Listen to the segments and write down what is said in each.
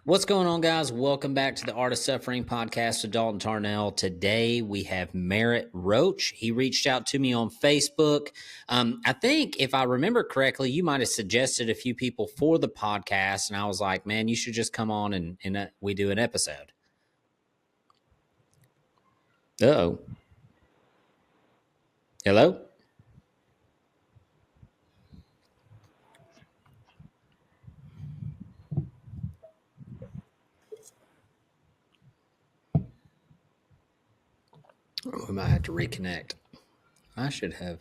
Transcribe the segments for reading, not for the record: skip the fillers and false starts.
What's going on, guys? Welcome back to the Art of Suffering podcast with Dalton Tarnell. Today we have Merritt Roach. He reached out to me on Facebook. I think if I remember correctly, you might have suggested a few people for the podcast, and I was like, man, you should just come on and we do an episode. Uh-oh. Hello? We might have to reconnect. I should have.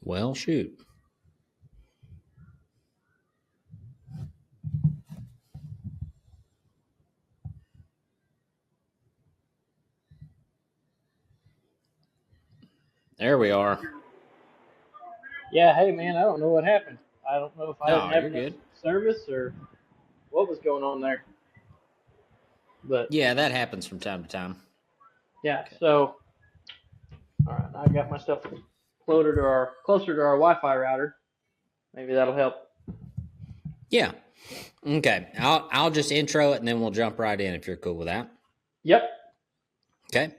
Well, shoot. There we are. Yeah, hey man, I don't know what happened. I don't know if I didn't Oh, have you're enough good. service or what was going on there. But Yeah, that happens from time to time. yeah, Okay. so all right, I got my stuff closer to our Wi-Fi router. Maybe that'll help. Yeah. Okay. I'll just intro it and then we'll jump right in if you're cool with that. Yep. Okay.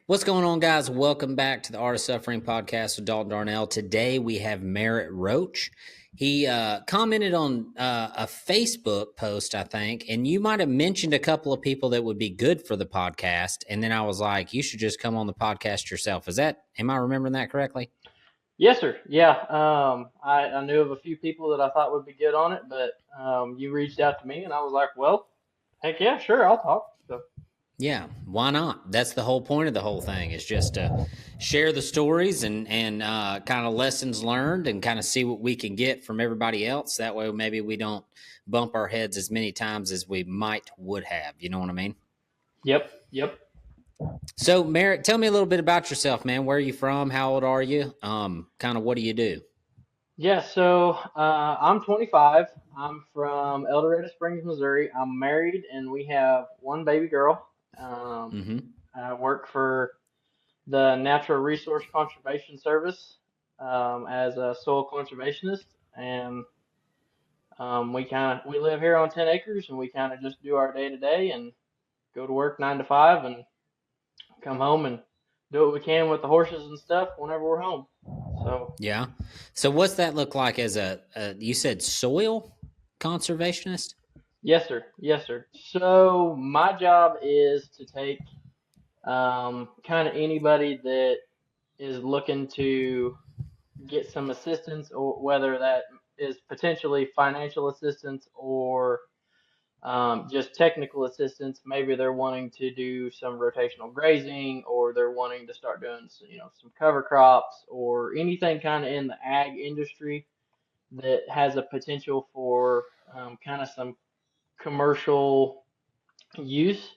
What's going on, guys? Welcome back to the Art of Suffering podcast with Dalton Darnell. Today we have Merritt Roach. He commented on a Facebook post, I think, and you might have mentioned a couple of people that would be good for the podcast. And then I was like, you should just come on the podcast yourself. Am I remembering that correctly? Yes, sir. Yeah. I knew of a few people that I thought would be good on it, but you reached out to me and I was like, well, heck yeah, sure, I'll talk. So Yeah, why not? That's the whole point of the whole thing is just to share the stories and kind of lessons learned and kind of see what we can get from everybody else. That way, maybe we don't bump our heads as many times as we would have. You know what I mean? Yep. So, Merritt, tell me a little bit about yourself, man. Where are you from? How old are you? Kind of what do you do? Yeah, so I'm 25. I'm from El Dorado Springs, Missouri. I'm married and we have one baby girl. Um, Mm-hmm. I work for the Natural Resource Conservation Service as a soil conservationist, and we live here on 10 acres, and we kind of just do our day to day and go to work 9 to 5, and come home and do what we can with the horses and stuff whenever we're home. So Yeah. So, what's that look like as you said soil conservationist? yes, sir. Yes, sir. So my job is to take kind of anybody that is looking to get some assistance, or whether that is potentially financial assistance or just technical assistance. Maybe they're wanting to do some rotational grazing, or they're wanting to start doing some cover crops, or anything kind of in the ag industry that has a potential for kind of some commercial use.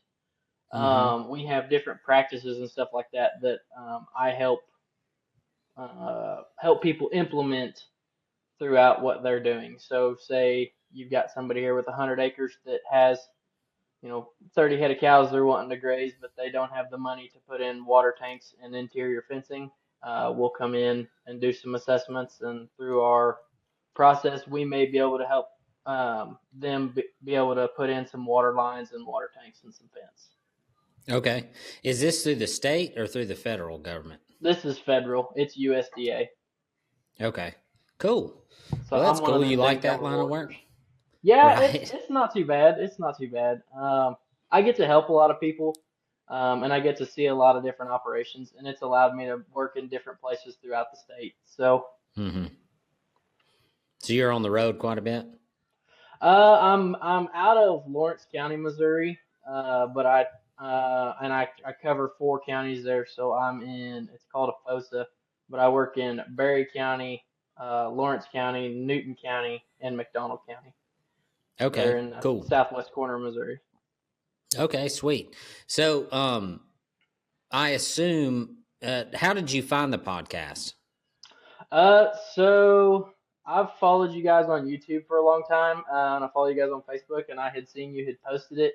Mm-hmm. We have different practices and stuff like that that I help people implement throughout what they're doing. So, say you've got somebody here with 100 acres that has 30 head of cows they're wanting to graze, but they don't have the money to put in water tanks and interior fencing. We'll come in and do some assessments, and through our process, we may be able to help them be able to put in some water lines and water tanks and some fence. Okay. Is this through the state or through the federal government? This is federal. It's USDA. Okay. Cool. So Well, that's I'm one of cool. them You big like that double line of work? workers. Yeah, it's Right. it's not too bad. It's not too bad. I get to help a lot of people, and I get to see a lot of different operations, and it's allowed me to work in different places throughout the state. So, Mm-hmm. So you're on the road quite a bit? I'm out of Lawrence County, Missouri, but I cover 4 counties there. So it's called a FOSA, but I work in Berry County, Lawrence County, Newton County, and McDonald County. They're Okay. in the Cool. southwest corner of Missouri. Okay. Sweet. So, I assume, how did you find the podcast? So I've followed you guys on YouTube for a long time, and I follow you guys on Facebook, and I had seen you had posted it.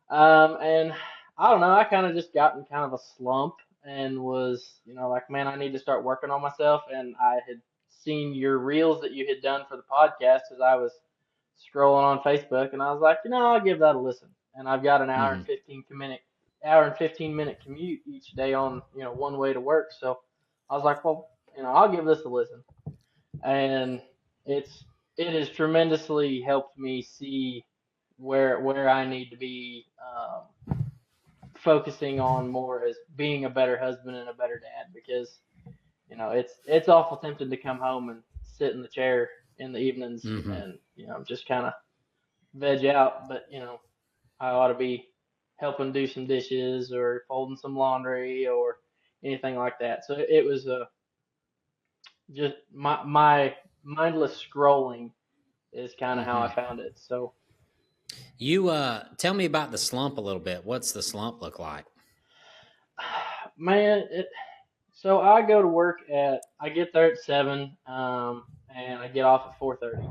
And I don't know, I kind of just got in kind of a slump and was, like, man, I need to start working on myself. And I had seen your reels that you had done for the podcast as I was scrolling on Facebook, and I was like, I'll give that a listen. And I've got an Mm-hmm. 15-minute commute each day on, one way to work. So I was like, well, I'll give this a listen. And it's it has tremendously helped me see where I need to be focusing on more as being a better husband and a better dad, because it's awful tempting to come home and sit in the chair in the evenings Mm-hmm. and just kind of veg out. But I ought to be helping do some dishes or folding some laundry or anything like that. So it was just my mindless scrolling is kind of how I Mm-hmm. found it. So You tell me about the slump a little bit. What's the slump look like? man, so I go to work I get there at 7, and I get off at 4:30.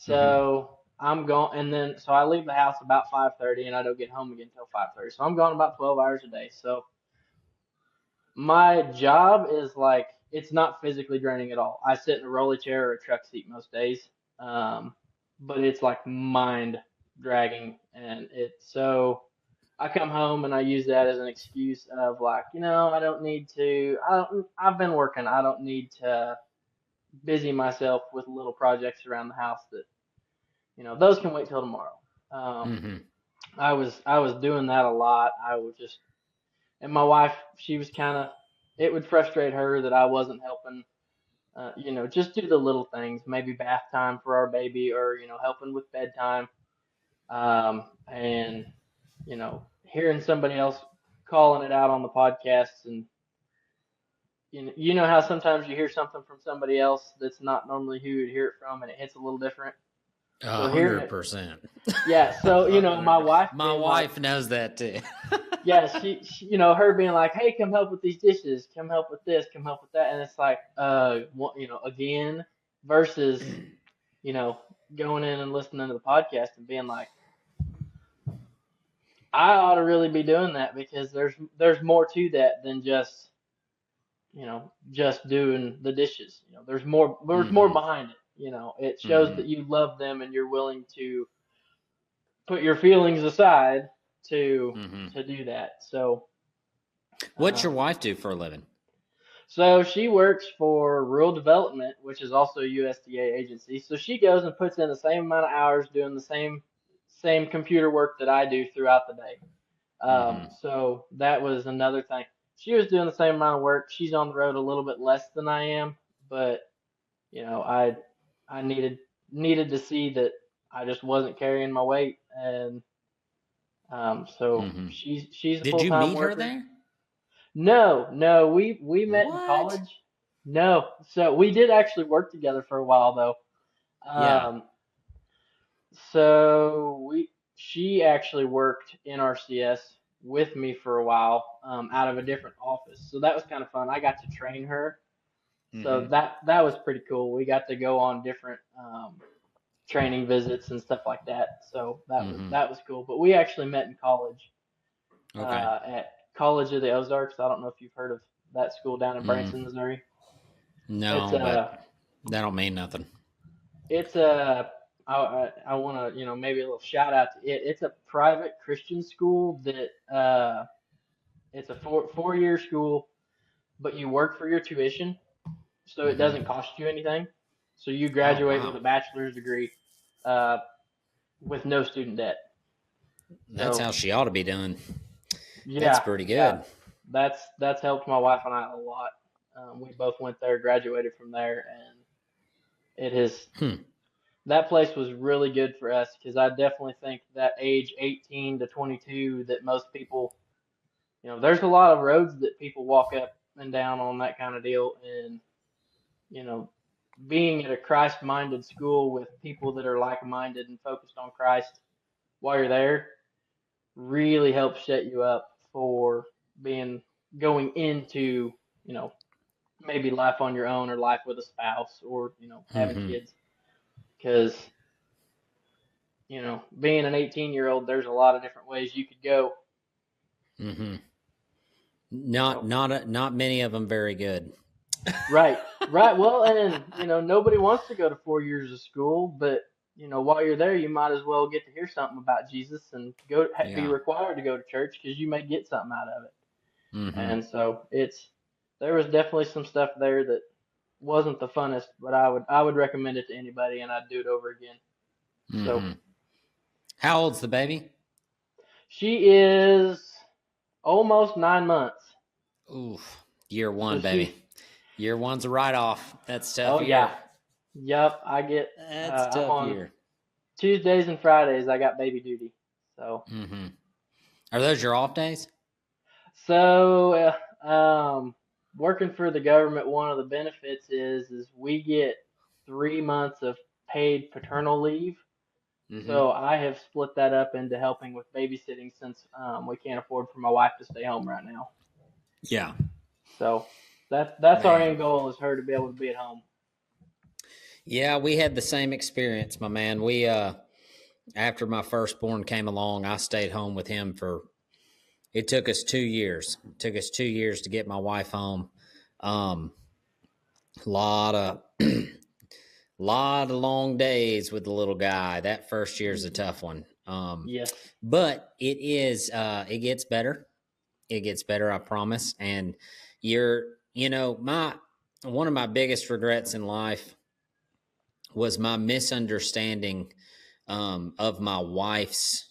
Mm-hmm. So I'm going, and then so I leave the house about 5:30, and I don't get home again until 5:30. So I'm gone about 12 hours a day. So my job is like, it's not physically draining at all. I sit in a rolly chair or a truck seat most days, um, but it's like mind dragging, and it's so. I come home and I use that as an excuse of like, I don't need to. I've been working. I don't need to busy myself with little projects around the house that those can wait till tomorrow. Um, Mm-hmm. I was doing that a lot. I would just, and my wife, she was kind of, it would frustrate her that I wasn't helping. Just do the little things, maybe bath time for our baby, or helping with bedtime. And hearing somebody else calling it out on the podcasts, and how sometimes you hear something from somebody else that's not normally who you'd hear it from, and it hits a little different. So hearing it, 100%. yeah. So my wife My being like, wife knows that too. yeah, she her being like, hey, come help with these dishes, come help with this, come help with that, and it's like, again, versus you know going in and listening to the podcast and being like, I ought to really be doing that, because there's more to that than just doing the dishes. There's more Mm-hmm. behind it. It shows Mm-hmm. that you love them and you're willing to put your feelings aside to Mm-hmm. to do that. So What's your um, wife do for a living? so she works for Rural Development, which is also a USDA agency. So she goes and puts in the same amount of hours doing the same computer work that I do throughout the day. Mm-hmm. So that was another thing. She was doing the same amount of work. She's on the road a little bit less than I am, but I needed to see that I just wasn't carrying my weight, and so Mm-hmm. she's a Did full you time meet her worker. there? No, no, we met in What? college. No, so we did actually work together for a while though. Yeah. Um, so she actually worked in RCS with me for a while, out of a different office. So that was kind of fun. I got to train her. So Mm-hmm. that was pretty cool. We got to go on different training visits and stuff like that. So that was Mm-hmm. that was cool. But we actually met in college, Okay. at College of the Ozarks. I don't know if you've heard of that school down in Mm. Branson, Missouri. It's No, but a that don't mean nothing. it's a I want to maybe a little shout out to it. It's a private Christian school that it's a four-year school, but you work for your tuition, so it Mm-hmm. doesn't cost you anything. So you Oh graduate with wow, a bachelor's degree, uh, with no student debt. that's how So she ought to be doing. That's yeah, pretty yeah, good. that's helped my wife and I a lot. We both went there, graduated from there, and it has Hmm. that place was really good for us, because I definitely think that age 18 to 22 that most people, there's a lot of roads that people walk up and down on that kind of deal, and you know, being at a Christ-minded school with people that are like-minded and focused on Christ while you're there really helps set you up for being going into, you know, maybe life on your own or life with a spouse or, having Mm-hmm. kids. Because, being an 18-year-old, there's a lot of different ways you could go. Mm-hmm. So, Not many of them very good. right, right. Well, and, nobody wants to go to 4 years of school, but, while you're there, you might as well get to hear something about Jesus and be Yeah. required to go to church because you may get something out of it. Mm-hmm. And so there was definitely some stuff there that wasn't the funnest, but I would recommend it to anybody, and I'd do it over again. So Mm-hmm. How old's the baby? she is almost 9 months. Oof. Year So one, she, baby. Year one's a write off. That's a tough oh yeah, year. yep. I get. That's a I'm tough on year. Tuesdays and Fridays. I got baby duty. So Mm-hmm. Are those your off days? so working for the government, one of the benefits is we get 3 months of paid paternal leave. Mm-hmm. So I have split that up into helping with babysitting since we can't afford for my wife to stay home right now. Yeah. So that's our Man. end goal is her to be able to be at home. Yeah, we had the same experience, my man. We after my firstborn came along, I stayed home with him for it took us 2 years. It took us 2 years to get my wife home. Um lot of lot of long days with the little guy. That first year is a Hmm. tough one. Yes. But it gets better. It gets better, I promise. And my one of my biggest regrets in life was my misunderstanding of my wife's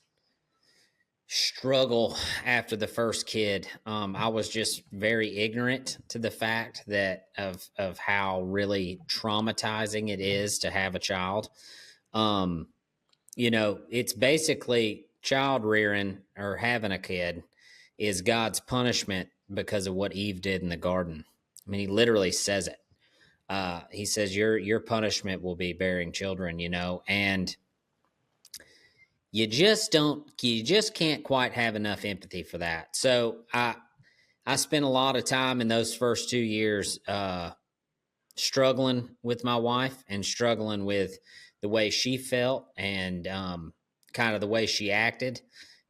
struggle after the first kid. I was just very ignorant to the fact that of how really traumatizing it is to have a child. Um, it's basically child rearing or having a kid is God's punishment because of what Eve did in the garden. I mean, he literally says it. He says your punishment will be bearing children, and you just can't quite have enough empathy for that. So I spent a lot of time in those first 2 years struggling with my wife and struggling with the way she felt and kind of the way she acted.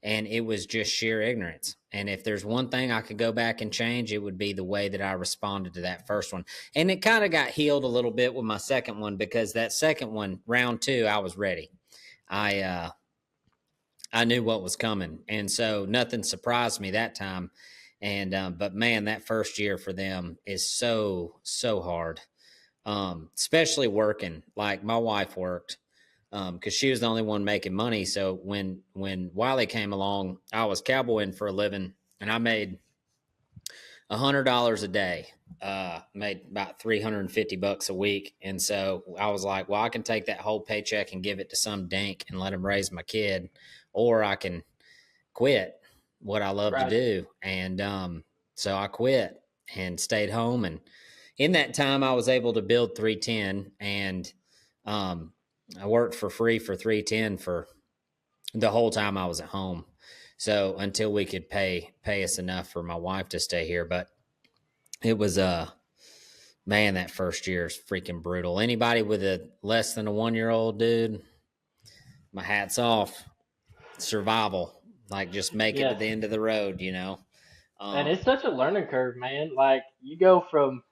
And it was just sheer ignorance. And if there's one thing I could go back and change, it would be the way that I responded to that first one. And it kind of got healed a little bit with my second one because that second one, round two, I was ready. I knew what was coming, and so nothing surprised me that time. And but man, that first year for them is so hard, especially working. Like my wife worked because she was the only one making money. So when Wiley came along, I was cowboying for a living, and I made $100 a day. Made about $350 a week, and so I was like, well, I can take that whole paycheck and give it to some dink and let him raise my kid, or I can quit what I love to Right. do. And so I quit and stayed home. And in that time, I was able to build 310, and um, I worked for free for 310 for the whole time I was at home. So until we could pay us enough for my wife to stay here, but it was man, that first year is freaking brutal. Anybody with a less than a 1 year old, dude, my hat's off. Survival, like just make it to Yes. the end of the road. And Um, it's such a learning curve, man. Like you go from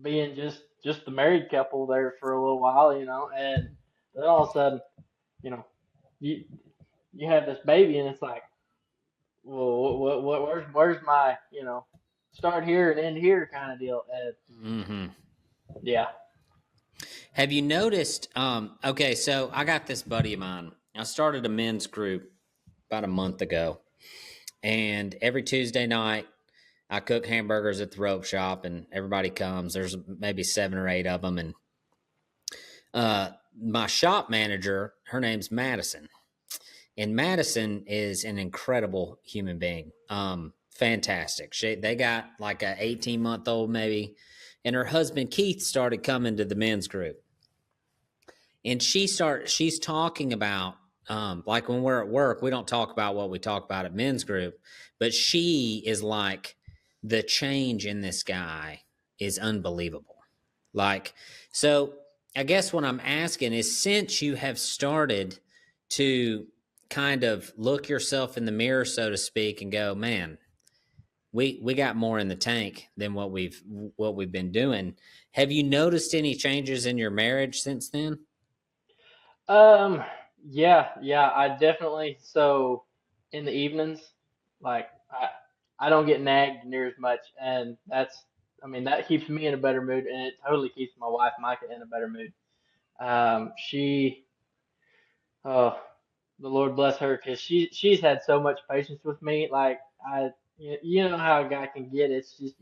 being just the married couple there for a little while, and then all of a sudden, you know, you you have this baby, and it's like, well, where's my, start here and end here kind of deal. And mm-hmm. yeah, Have you noticed? Okay, so I got this buddy of mine. I started a men's group about a month ago, and every Tuesday night I cook hamburgers at the rope shop, and everybody comes. There's maybe 7 or 8 of them, and my shop manager, her name's Madison, and Madison is an incredible human being. Fantastic. They got like a 18-month-old maybe, and her husband Keith started coming to the men's group, and she's talking about like when we're at work, we don't talk about what we talk about at men's group, but she is like the change in this guy is unbelievable. Like, so I guess what I'm asking is, since you have started to kind of look yourself in the mirror, so to speak, and go, man, we got more in the tank than what we've been doing. Have you noticed any changes in your marriage since then? Um, yeah, I definitely. So in the evenings, like I don't get nagged near as much, and I mean, that keeps me in a better mood, and it totally keeps my wife Micah in a better mood. She, oh, the Lord bless her, because she's had so much patience with me. Like you know how a guy can get. It's just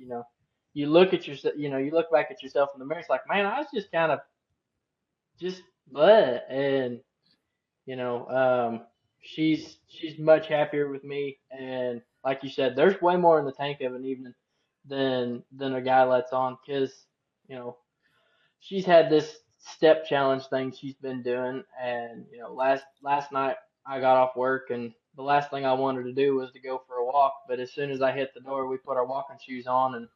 you look at yourself, you look back at yourself in the mirror. It's like, man, I was just kind of just bleh, and you know, she's much happier with me, and like you said, there's way more in the tank of an evening than a guy lets on, because you know she's had this step challenge thing she's been doing, and last night I got off work, and the last thing I wanted to do was to go for a walk, but as soon as I hit the door, we put our walking shoes on, and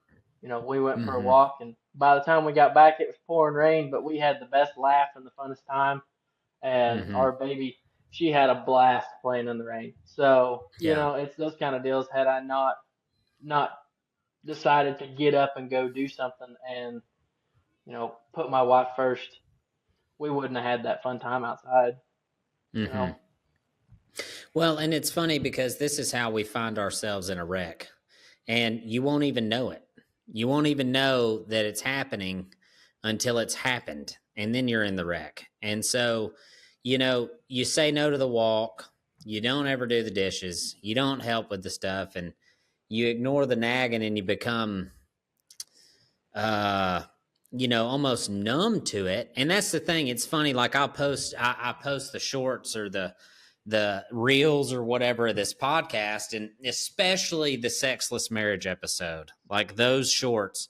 we went for a Mm-hmm. walk, and by the time we got back, it was pouring rain, but we had the best laugh and the funnest time, and Mm-hmm. our baby, she had a blast playing in the rain. So Yeah. it's those kind of deals. Had I not decided to get up and go do something, and put my wife first, we wouldn't have had that fun time outside. You Mm-hmm. know. Well, and it's funny because this is how we find ourselves in a wreck, and you won't even know it. You won't even know that it's happening until it's happened, and then you're in the wreck. And so, you say no to the walk, you don't ever do the dishes, you don't help with the stuff, and you ignore the nagging, and you become uh almost numb to it. And that's the thing. It's funny, like I post the shorts or the reels or whatever of this podcast, and especially the sexless marriage episode, like those shorts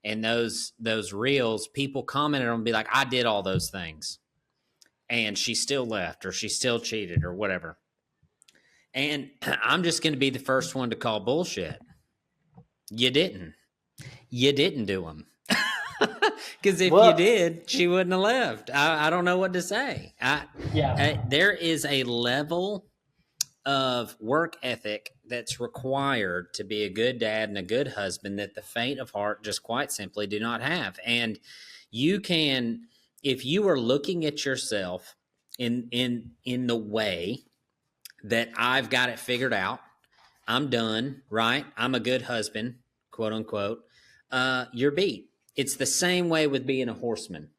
and those reels, people commented on, be like, I did all those things and she still left, or she still cheated, or whatever. And I'm just going to be the first one to call bullshit. You didn't do them. Because if you Well, did, she wouldn't have left. I don't know what to say. yeah. There is a level of work ethic that's required to be a good dad and a good husband that the faint of heart just quite simply do not have. And you can, if you are looking at yourself in the way that I've got it figured out, I'm done, right? I'm a good husband, quote unquote. You're beat. It's the same way with being a horseman.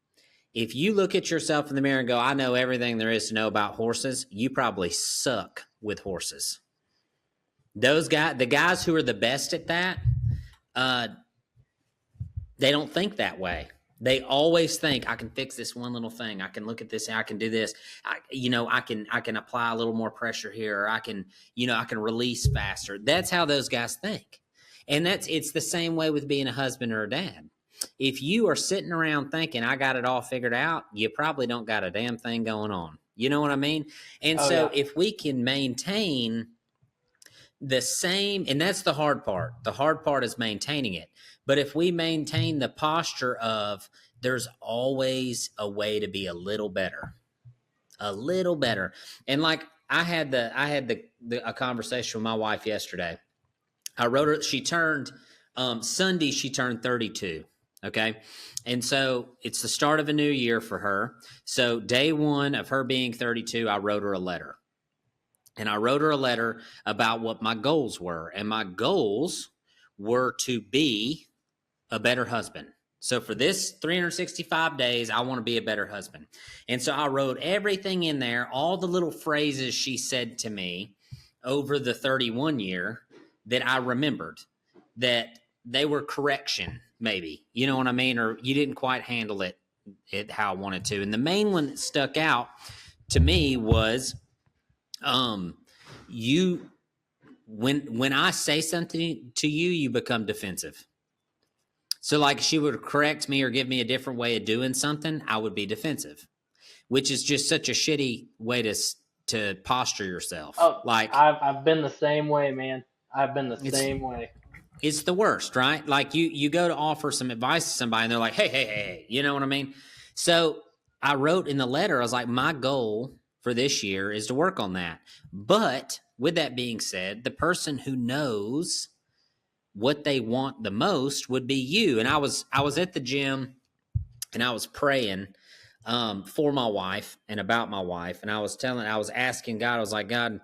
If you look at yourself in the mirror and go, I know everything there is to know about horses, you probably suck with horses. The guys who are the best at that, uh, they don't think that way. They always think, I can fix this one little thing. I can look at this. I can do this. I can apply a little more pressure here, or I can release faster. That's how those guys think. And it's the same way with being a husband or a dad. If you are sitting around thinking, I got it all figured out, you probably don't got a damn thing going on. You know what I mean? And Oh so yeah. if we can maintain the same, and that's the hard part. The hard part is maintaining it. But if we maintain the posture of, there's always a way to be a little better, a little better. And like I had a conversation with my wife yesterday. I wrote her, she turned Sunday, she turned 32. Okay. And so it's the start of a new year for her. So day one of her being 32, I wrote her a letter. And I wrote her a letter about what my goals were. And my goals were to be a better husband. So for this 365 days, I want to be a better husband. And so I wrote everything in there, all the little phrases she said to me over the 31 year that I remembered, that they were correction, maybe. You know what I mean? Or you didn't quite handle it how I wanted to. And the main one that stuck out to me was, you when I say something to you, you become defensive. So like, she would correct me or give me a different way of doing something, I would be defensive, which is just such a shitty way to posture yourself. Oh, Like, I've been the same way, man. I've been the it's same way. It's the worst, right? Like you go to offer some advice to somebody and they're like, hey, you know what I mean? So I wrote in the letter, I was like, my goal for this year is to work on that. But with that being said, the person who knows what they want the most would be you. And I was at the gym and I was praying for my wife and about my wife. And I was asking God, I was like, God,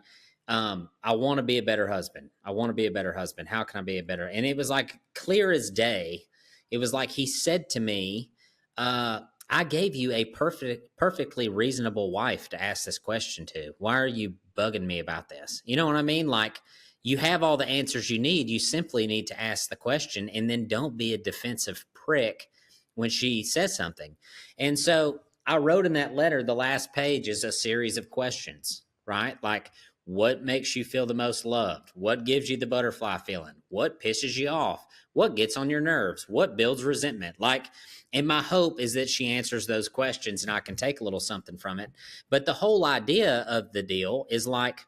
I want to be a better husband. I want to be a better husband. How can I be a better? And it was like clear as day. It was like he said to me, I gave you a perfectly reasonable wife to ask this question to. Why are you bugging me about this? You know what I mean? Like, you have all the answers you need. You simply need to ask the question, and then don't be a defensive prick when she says something. And so I wrote in that letter, the last page is a series of questions, right? Like, what makes you feel the most loved? What gives you the butterfly feeling? What pisses you off? What gets on your nerves? What builds resentment? Like, and my hope is that she answers those questions and I can take a little something from it. But the whole idea of the deal is like,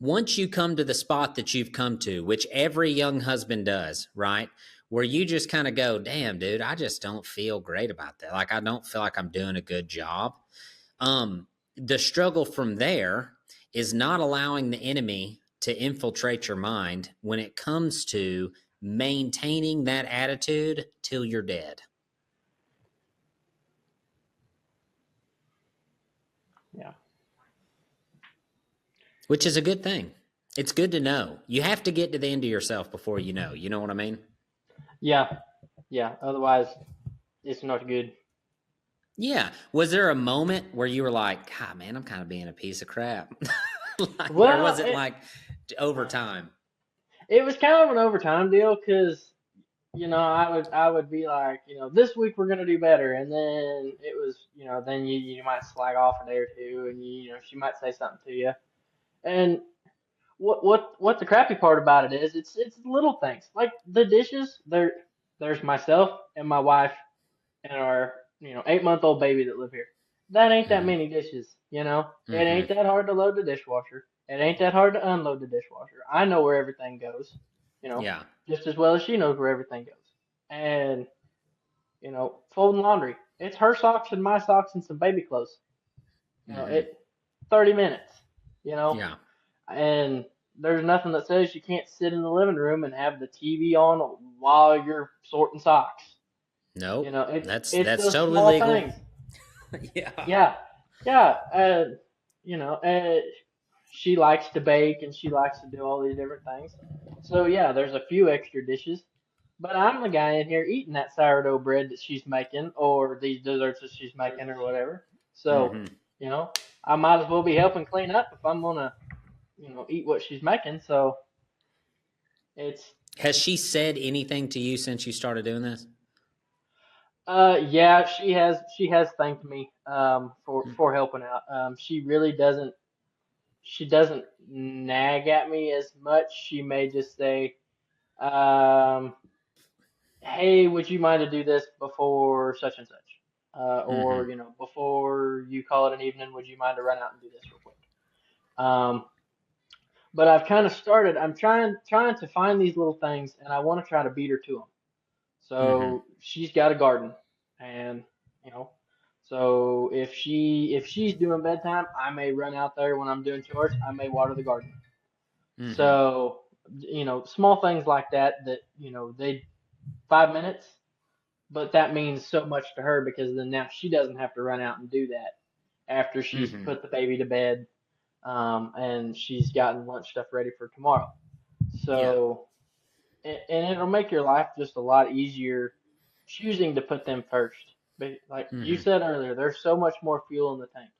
once you come to the spot that you've come to, which every young husband does, right? Where you just kind of go, damn, dude, I just don't feel great about that. Like, I don't feel like I'm doing a good job. The struggle from there is not allowing the enemy to infiltrate your mind when it comes to maintaining that attitude till you're dead. Yeah. Which is a good thing. It's good to know. You have to get to the end of yourself before you know. You know what I mean? Yeah. Yeah. Otherwise, it's not good. Yeah. Was there a moment where you were like, God, man, I'm kind of being a piece of crap? Like, or Well, was it like over time? it was kind of an overtime deal because I would be like, this week we're gonna do better, and then it was, then you might slag off a day or two, and she might say something to you, and what the crappy part about it is, it's little things like the dishes. There's myself and my wife and our 8-month-old baby that live here. That ain't that Mm-hmm. many dishes. It Mm-hmm. ain't that hard to load the dishwasher. It ain't that hard to unload the dishwasher. I know where everything goes, you know, Yeah. just as well as she knows where everything goes. And folding laundry. It's her socks and my socks and some baby clothes. Mm-hmm. It 30 minutes. You know, Yeah. and there's nothing that says you can't sit in the living room and have the TV on while you're sorting socks. Nope. It's That's those totally small legal. things. Yeah. Yeah, yeah. You know, uh, she likes to bake and she likes to do all these different things. So yeah, there's a few extra dishes. But I'm the guy in here eating that sourdough bread that she's making, or these desserts that she's making, or whatever. So, Mm-hmm. you know, I might as well be helping clean up if I'm gonna, eat what she's making. So it's, Has she said anything to you since you started doing this? yeah, she has thanked me for helping out. She really doesn't, she doesn't nag at me as much. She may just say, um, "Hey, would you mind to do this before such and such?" Or Mm-hmm. before you call it an evening, would you mind to run out and do this real quick? Um, but I've kind of started. I'm trying to find these little things, and I want to try to beat her to them. Mm-hmm. So she's got a garden, and you know, so if she's doing bedtime, I may run out there when I'm doing chores. I may water the garden. Mm-hmm. So small things like that they 5 minutes, but that means so much to her because then now she doesn't have to run out and do that after she's Mm-hmm. put the baby to bed, and she's gotten lunch stuff ready for tomorrow. Yeah. So and it'll make your life just a lot easier choosing to put them first. But like you Mm-hmm. said earlier, there's so much more fuel in the tank.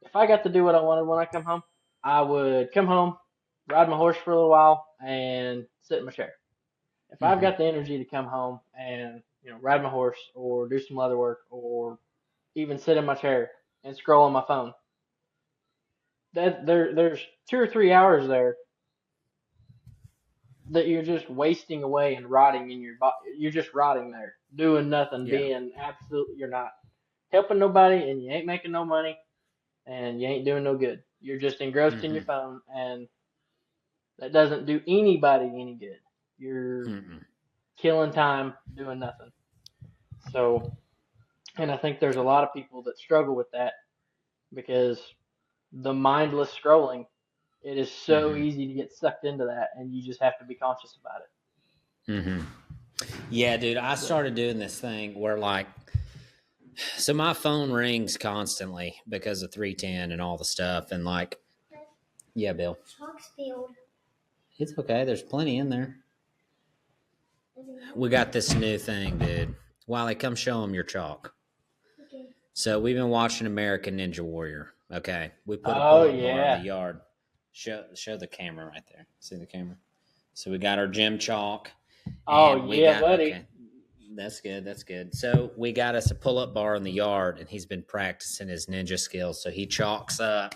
If I got to do what I wanted when I come home, I would come home, ride my horse for a little while, and sit in my chair. If I've Mm-hmm. got the energy to come home and ride my horse or do some other work or even sit in my chair and scroll on my phone, there's 2 or 3 hours there that you're just wasting away and rotting in your body. You're just rotting there, doing nothing, Yeah. being absolutely. You're not helping nobody, and you ain't making no money, and you ain't doing no good. You're just engrossed in Mm-hmm. your phone, and that doesn't do anybody any good. You're Mm-mm. killing time doing nothing. So, and I think there's a lot of people that struggle with that because the mindless scrolling, it is so Mm-hmm. easy to get sucked into that, and you just have to be conscious about it. Mm-hmm. Yeah, dude, I But started doing this thing where like, so my phone rings constantly because of 310 and all the stuff. And like, yeah, Bill, it's okay. There's plenty in there. We got this new thing, dude. Wiley, come show them your chalk. So we've been watching American Ninja Warrior. Okay, we put a oh pull-up bar in the yeah, yard. Show the camera right there. See the camera? So we got our gym chalk, and oh we yeah, got buddy. okay. That's good. That's good. So we got us a pull-up bar in the yard, and he's been practicing his ninja skills. So he chalks up,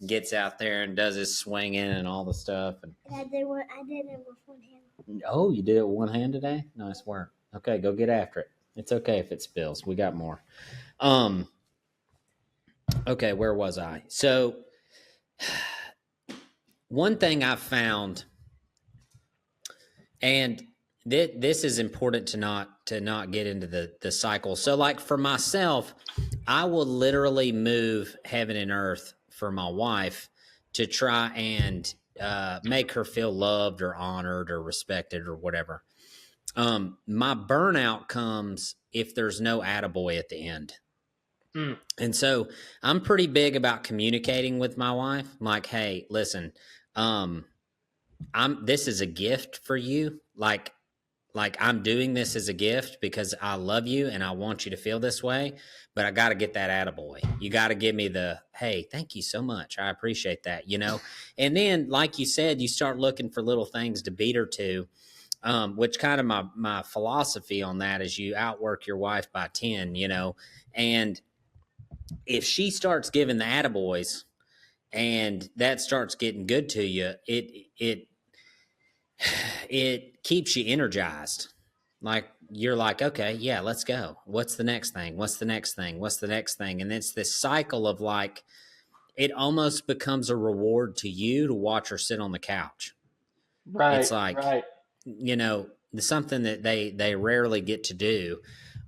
gets out there, and does his swinging and all the stuff. And I did it with one hand. oh, you did it with one hand today. Nice work. Okay, go get after it. It's okay if it spills. We got more. Okay, where was I? So one thing I've found, and this is important to not get into the cycle. So like for myself, I will literally move heaven and earth for my wife to try and make her feel loved or honored or respected or whatever. My burnout comes if there's no attaboy at the end. Mm. And so I'm pretty big about communicating with my wife. I'm like, hey, listen, this is a gift for you. Like I'm doing this as a gift because I love you and I want you to feel this way, but I got to get that attaboy. You got to give me the, hey, thank you so much. I appreciate that, you know? And then, like you said, you start looking for little things to beat her to, which kind of my philosophy on that is you outwork your wife by 10, you know? And if she starts giving the attaboys and that starts getting good to you, it keeps you energized. Like you're like, okay, yeah, let's go. What's the next thing? What's the next thing? What's the next thing? And it's this cycle of like, it almost becomes a reward to you to watch her sit on the couch. It's Right, like, right. you know, something that they rarely get to do.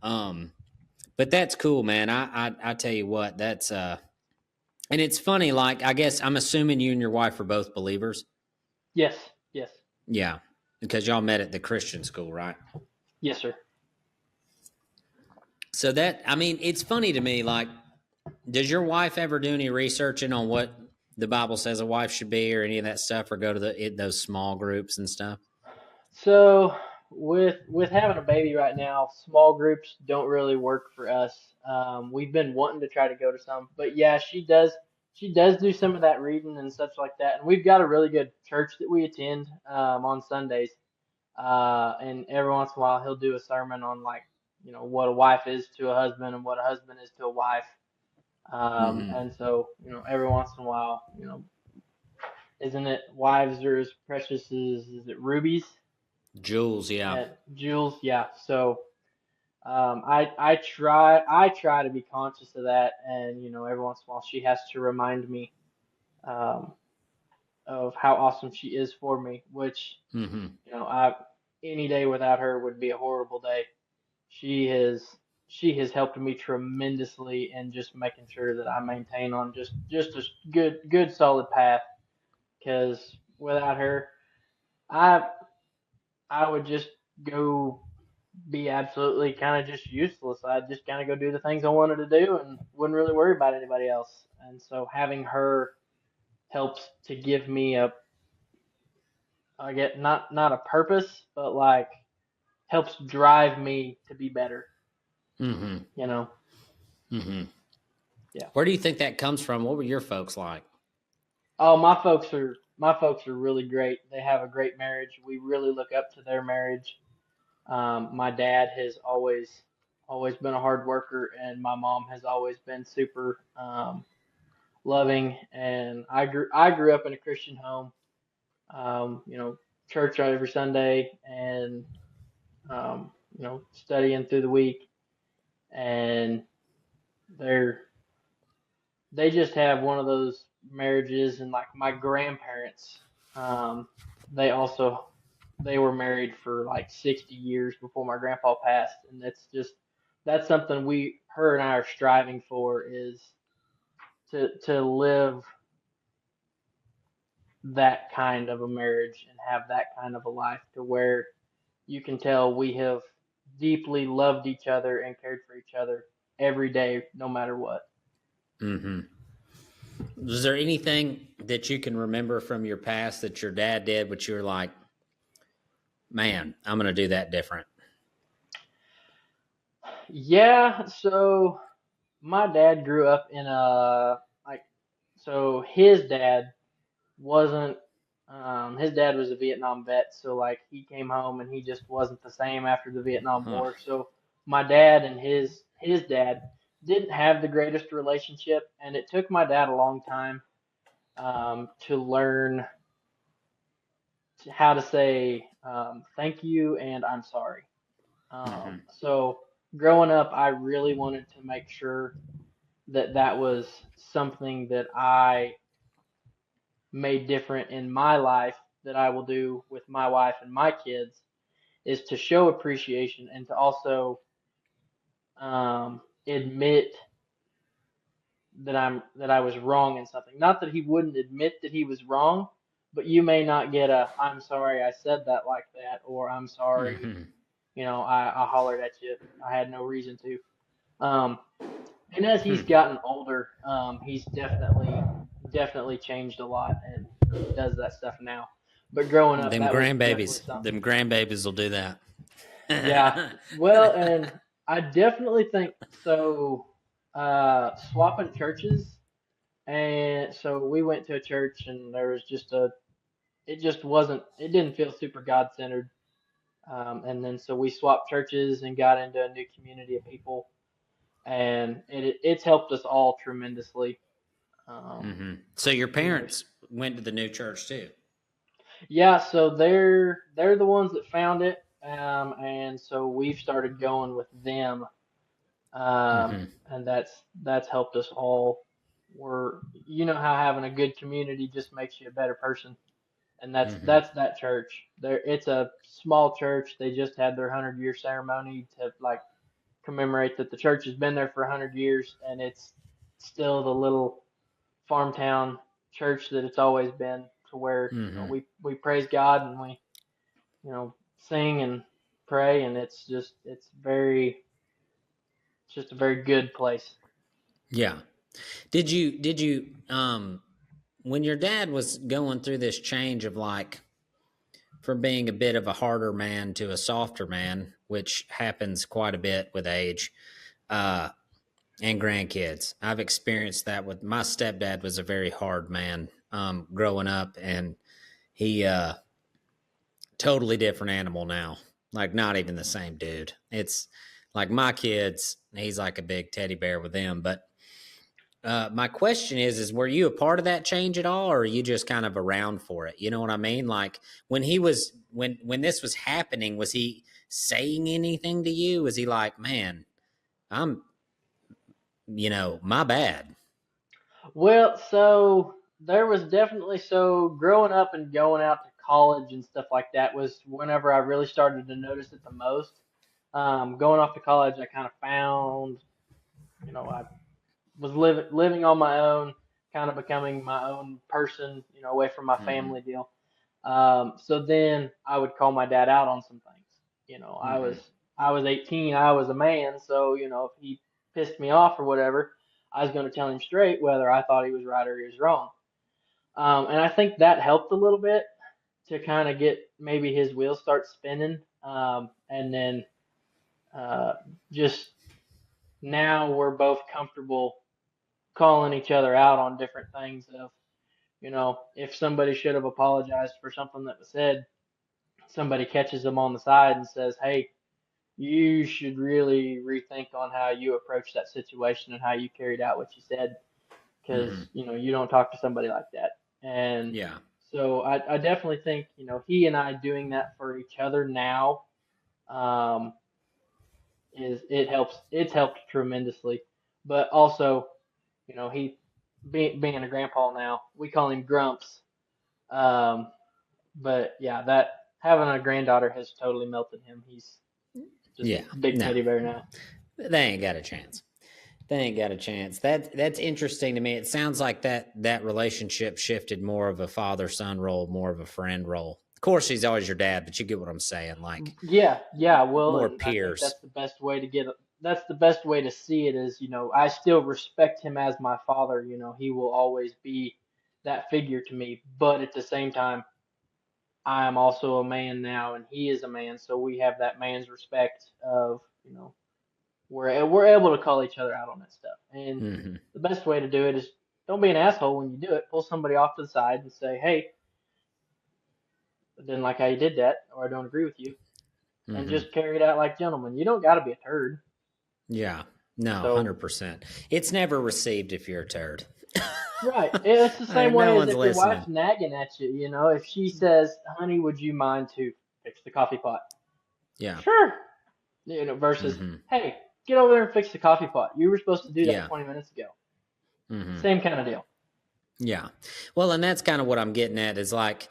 But that's cool, man. I tell you what, that's and it's funny. Like I guess I'm assuming you and your wife are both believers. Yes, yes, Yeah, because y'all met at the Christian school, right? yes, sir. So that I mean, it's funny to me. Like, does your wife ever do any researching on what the Bible says a wife should be, or any of that stuff, or go to those small groups and stuff? So with having a baby right now, small groups don't really work for us. We've been wanting to try to go to some, but yeah, she does do some of that reading and such like that. And we've got a really good church that we attend on Sundays. And every once in a while he'll do a sermon on like what a wife is to a husband and what a husband is to a wife. Mm-hmm. And so every once in a while, isn't it wives are as precious as is it rubies? Jules, yeah. And Jules, yeah. So I try to be conscious of that, and every once in a while she has to remind me um, of how awesome she is for me. Which Mm-hmm. I any day without her would be a horrible day. She has she has helped me tremendously in just making sure that I maintain on just a good solid path. Because without her, I I would just go be absolutely kind of just useless. I'd just kind of go do the things I wanted to do and wouldn't really worry about anybody else. And so having her helps to give me I get not a purpose, but like helps drive me to be better. Mm-hmm. You know, Mm-hmm. yeah. Where do you think that comes from? What were your folks like? Oh, my folks are really great. They have a great marriage. We really look up to their marriage. My dad has always been a hard worker, and my mom has always been super loving. And I grew up in a Christian home. Church every Sunday, and studying through the week. And they're they just have one of those marriages. And like my grandparents, um, they also they were married for like 60 years before my grandpa passed, and that's something her and I are striving for, is to live that kind of a marriage and have that kind of a life to where you can tell we have deeply loved each other and cared for each other every day, no matter what. Mm-hmm. Was there anything that you can remember from your past that your dad did, which you were like, man, I'm going to do that different? Yeah, so my dad grew up in a like so wasn't his dad was a Vietnam vet, so like he came home and he just wasn't the same after the Vietnam Huh. War. So my dad and his dad didn't have the greatest relationship, and it took my dad a long time to learn how to say thank you and I'm sorry. Mm-hmm. So growing up, I really wanted to make sure that was something that I made different in my life, that I will do with my wife and my kids, is to show appreciation and to also admit that I was wrong in something. Not that he wouldn't admit that he was wrong, but you may not get a I'm sorry I said that like that, or I'm sorry, Mm-hmm. I hollered at you. I had no reason to. Um, and as he's Hmm. gotten older, he's definitely changed a lot, and he does that stuff now. But growing up, Them that was definitely grandbabies, something. them grandbabies will do that. Yeah. Well, and I definitely think so. Swapping churches, and so we went to a church, and there was it just wasn't, it didn't feel super God centered. And then so we swapped churches and got into a new community of people, and it's helped us all tremendously. Um, Mm-hmm. So your there's parents went to the new church too. Yeah, so they're the ones that found it, and so we've started going with them, Mm-hmm. and that's helped us all. You know how having a good community just makes you a better person, and Mm-hmm. that's that church. It's a small church. They just had their 100-year ceremony to like commemorate that the church has been there for 100 years, and it's still the little farm town church that it's always been. To where Mm-hmm. we praise God, and we sing and pray, and it's just a very good place. Yeah. Did you when your dad was going through this change of like from being a bit of a harder man to a softer man, which happens quite a bit with age, uh, and grandkids. I've experienced that with my stepdad was a very hard man growing up, and he totally different animal now. Like not even the same dude. It's like my kids, he's like a big teddy bear with them. But my question is were you a part of that change at all, or are you just kind of around for it? You know what I mean? Like when this was happening, was he saying anything to you? Was he like, man, I'm my bad? Well, so there was definitely, so growing up and going out to college and stuff like that was whenever I really started to notice it the most. Going off to college, I kind of found, I was living on my own, kind of becoming my own person, away from my Mm-hmm. family deal. So then I would call my dad out on some things. You know, I Mm-hmm. was I was 18, I was a man, so if he pissed me off or whatever, I was going to tell him straight whether I thought he was right or he was wrong. And I think that helped a little bit to kind of get maybe his wheels start spinning. And then uh, just now we're both comfortable calling each other out on different things. Of if somebody should have apologized for something that was said, somebody catches them on the side and says, "Hey, you should really rethink on how you approach that situation and how you carried out what you said, Mm-hmm. because you don't talk to somebody like that." And Yeah. so I definitely think he and I doing that for each other now, um, it helps. It's helped tremendously. But also, he being a grandpa now, we call him Grumps. Um, but yeah, having a granddaughter has totally melted him. He's just Yeah, a big no, teddy bear now. they ain't got a chance. They ain't got a chance. That's interesting to me. It sounds like that relationship shifted more of a father-son role, more of a friend role. Of course, he's always your dad, but you get what I'm saying. Like Yeah. Well, more and I think peers. that's the best way to see it is, I still respect him as my father. He will always be that figure to me. But at the same time, I am also a man now, and he is a man, so we have that man's respect of, we're able to call each other out on that stuff. And Mm-hmm. the best way to do it is don't be an asshole when you do it. Pull somebody off to the side and say, "Hey, I didn't like how you did that, or I don't agree with you," and Mm-hmm. just carry it out like gentlemen. You don't got to be a turd. Yeah. No, So 100%. It's never received if you're a turd. right, it's the same No way as one's if your listening. wife's nagging at you. If she says, "Honey, would you mind to fix the coffee pot?" Yeah. Sure. Versus, Mm-hmm. "Hey, get over there and fix the coffee pot. You were supposed to do that Yeah. 20 minutes ago." Mm-hmm. Same kind of deal. Yeah. Well, and that's kind of what I'm getting at is like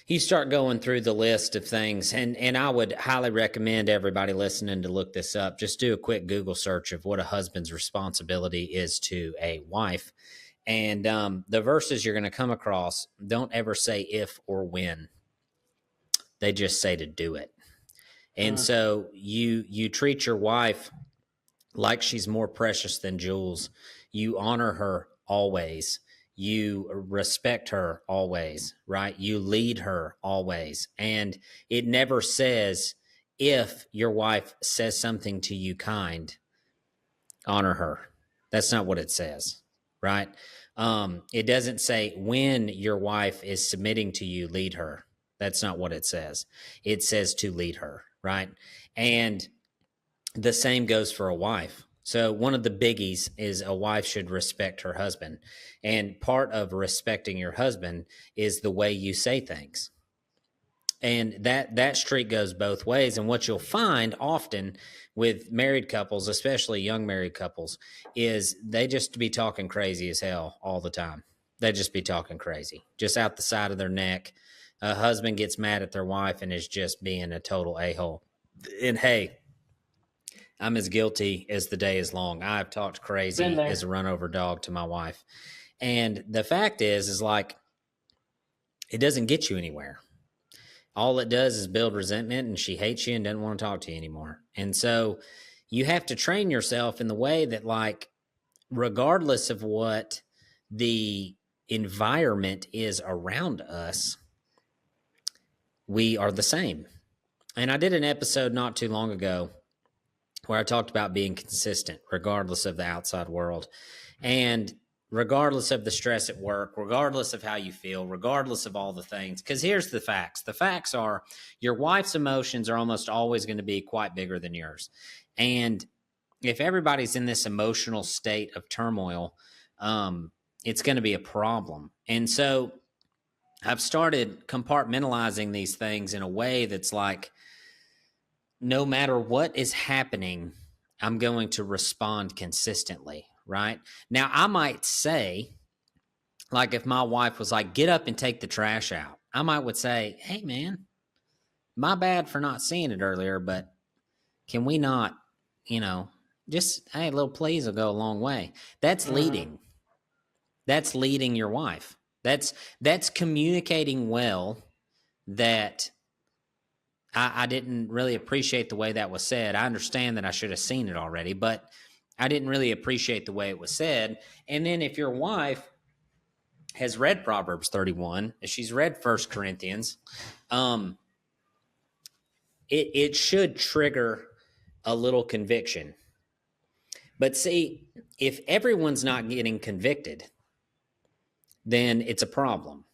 you start going through the list of things, and I would highly recommend everybody listening to look this up. Just do a quick Google search of what a husband's responsibility is to a wife. And the verses you're going to come across don't ever say if or when. They just say to do it. And Mm. so you treat your wife like she's more precious than jewels. You honor her always. You respect her always, right? You lead her always. And it never says if your wife says something to you kind, honor her. That's not what it says, right? It doesn't say when your wife is submitting to you, lead her. That's not what it says. It says to lead her, right? And the same goes for a wife. So one of the biggies is a wife should respect her husband. And part of respecting your husband is the way you say things. And that streak goes both ways. And what you'll find often with married couples, especially young married couples, is they just be talking crazy as hell all the time. They just be talking crazy, just out the side of their neck. A husband gets mad at their wife and is just being a total a-hole. And hey, I'm as guilty as the day is long. I've talked Been crazy there. as a run over dog to my wife. And the fact is like, it doesn't get you anywhere. All it does is build resentment, and she hates you and doesn't want to talk to you anymore. And so you have to train yourself in the way that, like, regardless of what the environment is around us, we are the same. And I did an episode not too long ago where I talked about being consistent regardless of the outside world. And regardless of the stress at work, regardless of how you feel, regardless of all the things. Because here's the facts. The facts are your wife's emotions are almost always going to be quite bigger than yours. And if everybody's in this emotional state of turmoil, it's going to be a problem. And so I've started compartmentalizing these things in a way that's like, no matter what is happening, I'm going to respond consistently, right? Now, I might say, like, if my wife was like, get up and take the trash out, I might would say, hey, man, my bad for not seeing it earlier, but can we not, just, hey, a little please will go a long way. That's Mm-hmm. leading. That's leading your wife. That's communicating well that I didn't really appreciate the way that was said. I understand that I should have seen it already, but I didn't really appreciate the way it was said. And then if your wife has read Proverbs 31, if she's read 1 Corinthians, it should trigger a little conviction. But see, if everyone's not getting convicted, then it's a problem.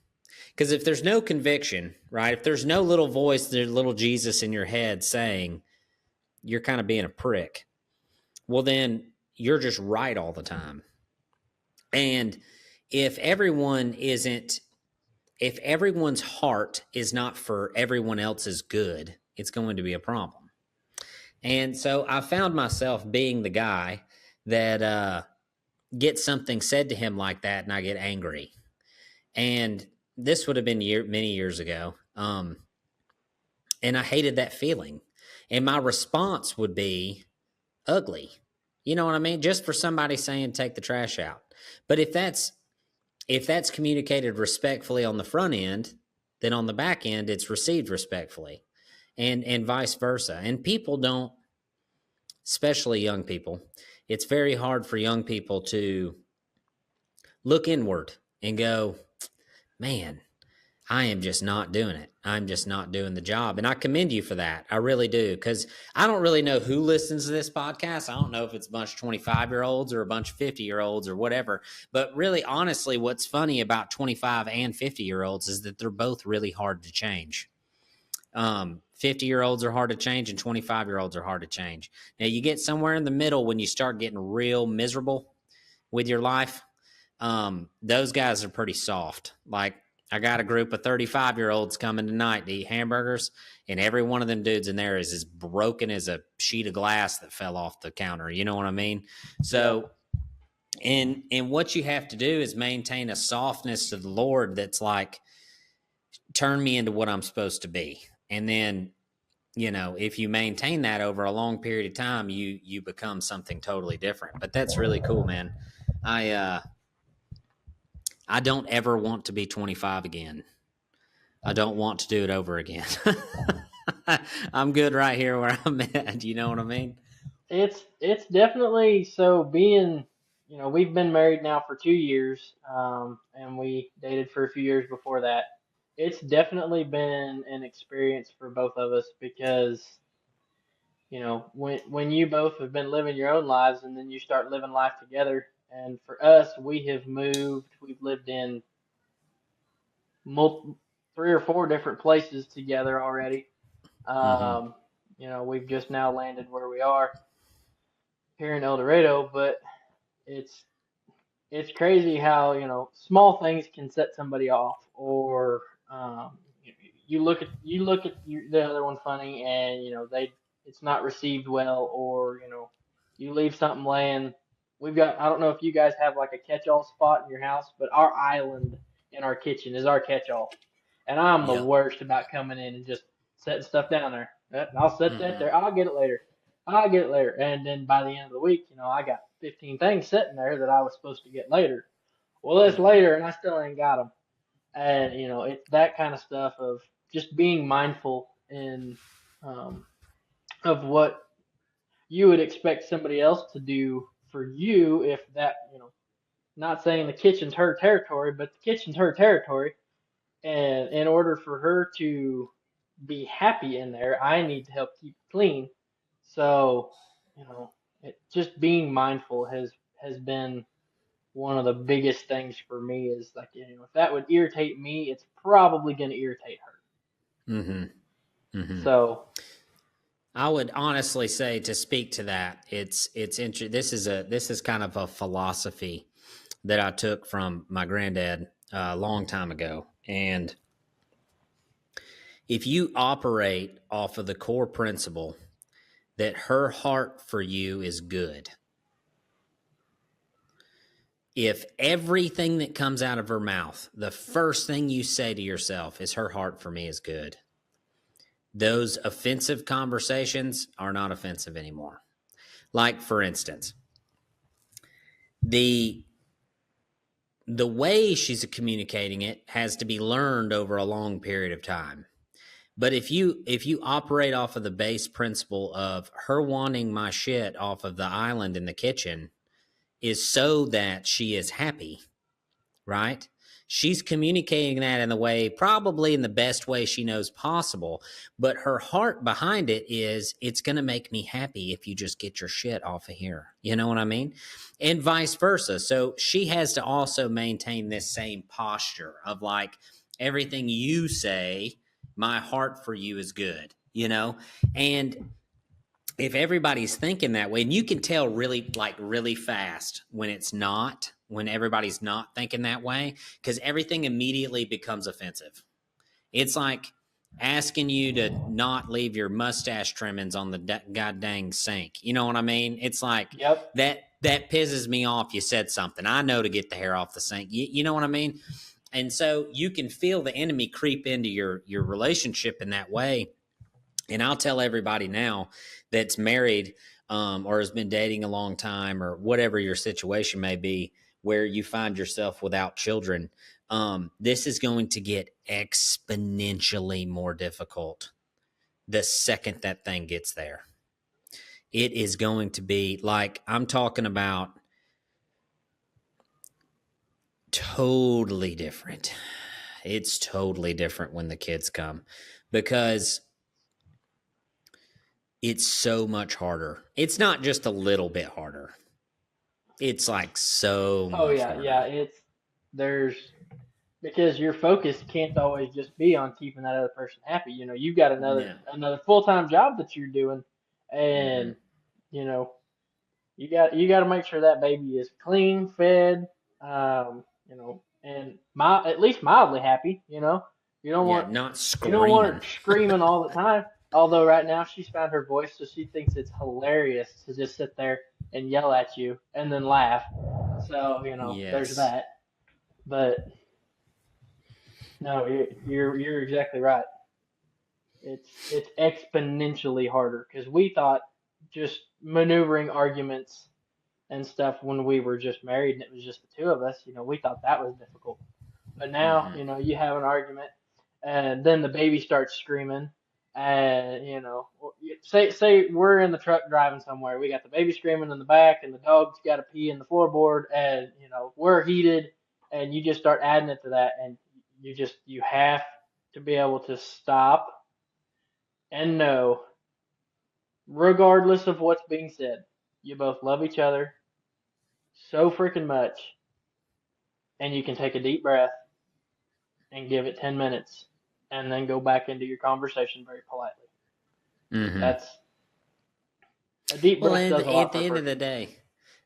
Because if there's no conviction, right, if there's no little voice, there's little Jesus in your head saying, you're kind of being a prick, well, then you're just right all the time. And if everyone's heart is not for everyone else's good, it's going to be a problem. And so I found myself being the guy that gets something said to him like that, and I get angry. And this would have been many years ago. And I hated that feeling. And my response would be ugly. You know what I mean? Just for somebody saying take the trash out. But if that's communicated respectfully on the front end, then on the back end it's received respectfully. And vice versa. And people don't, especially young people, it's very hard for young people to look inward and go, man, I am just not doing it. I'm just not doing the job. And I commend you for that. I really do. Because I don't really know who listens to this podcast. I don't know if it's a bunch of 25-year-olds or a bunch of 50-year-olds or whatever. But really, honestly, what's funny about 25 and 50-year-olds is that they're both really hard to change. 50-year-olds are hard to change and 25-year-olds are hard to change. Now, you get somewhere in the middle when you start getting real miserable with your life. Those guys are pretty soft. Like, I got a group of 35-year-olds coming tonight to eat hamburgers, and every one of them dudes in there is as broken as a sheet of glass that fell off the counter. You know what I mean? So, and what you have to do is maintain a softness to the Lord that's like, turn me into what I'm supposed to be. And then, you know, if you maintain that over a long period of time, you become something totally different. But that's really cool, man. I don't ever want to be 25 again. I don't want to do it over again. I'm good right here where I'm at. You know what I mean? It's definitely so being, we've been married now for 2 years, and we dated for a few years before that. It's definitely been an experience for both of us because, when you both have been living your own lives and then you start living life together. And for us, we have moved, we've lived in multiple, 3 or 4 different places together already. Um, we've just now landed where we are here in El Dorado, but it's it's crazy how small things can set somebody off, or you look at the other one funny, and they it's not received well, or you leave something laying. We've got, I don't know if you guys have like a catch-all spot in your house, but our island in our kitchen is our catch-all, and I'm the Yep. worst about coming in and just setting stuff down there. I'll set that Mm-hmm. there. I'll get it later. I'll get it later. And then by the end of the week, I got 15 things sitting there that I was supposed to get later. Well, it's Mm-hmm. later and I still ain't got them. And, it's that kind of stuff of just being mindful um, of what you would expect somebody else to do for you, if that, not saying the kitchen's her territory, but the kitchen's her territory. And in order for her to be happy in there, I need to help keep it clean. So, just being mindful has been one of the biggest things for me. Is like, if that would irritate me, it's probably going to irritate her. Mm-hmm. Mm-hmm. So I would honestly say, to speak to that, this is kind of a philosophy that I took from my granddad a long time ago. And if you operate off of the core principle that her heart for you is good, if everything that comes out of her mouth, the first thing you say to yourself is her heart for me is good, those offensive conversations are not offensive anymore. Like, for instance, the way she's communicating it has to be learned over a long period of time. But if you operate off of the base principle of her wanting my shit off of the island in the kitchen is so that she is happy, right? She's communicating that in the way, probably in the best way she knows possible, but her heart behind it is, it's going to make me happy if you just get your shit off of here. You know what I mean? And vice versa. So she has to also maintain this same posture of like, everything you say, my heart for you is good, And if everybody's thinking that way, and you can tell really fast when everybody's not thinking that way, because everything immediately becomes offensive. It's like asking you to not leave your mustache trimmings on the god dang sink. You know what I mean? It's like, yep, that pisses me off. You said something. I know to get the hair off the sink. You know what I mean? And so you can feel the enemy creep into your relationship in that way. And I'll tell everybody now that's married or has been dating a long time or whatever your situation may be, where you find yourself without children, this is going to get exponentially more difficult the second that thing gets there. It is going to be like, I'm talking about totally different. It's totally different when the kids come because it's so much harder. It's not just a little bit harder. It's like so much harder. Yeah. There's because your focus can't always just be on keeping that other person happy. You've got another full time job that you're doing, and you know you got to make sure that baby is clean, fed, and at least mildly happy. You don't want not you don't want her screaming. screaming all the time. Although right now she's found her voice, so she thinks it's hilarious to just sit there and yell at you and then laugh. So there's Yes. that. But no, you're exactly right. It's exponentially harder because we thought just maneuvering arguments and stuff when we were just married and it was just the two of us, we thought that was difficult. But now, you have an argument and then the baby starts screaming and say we're in the truck driving somewhere. We got the baby screaming in the back and the dog's got to pee in the floorboard and we're heated and you just start adding it to that and you have to be able to stop and know, regardless of what's being said, you both love each other so freaking much, and you can take a deep breath and give it 10 minutes and then go back into your conversation very politely. That's a deep breath does a lot at the for a end of person. the day,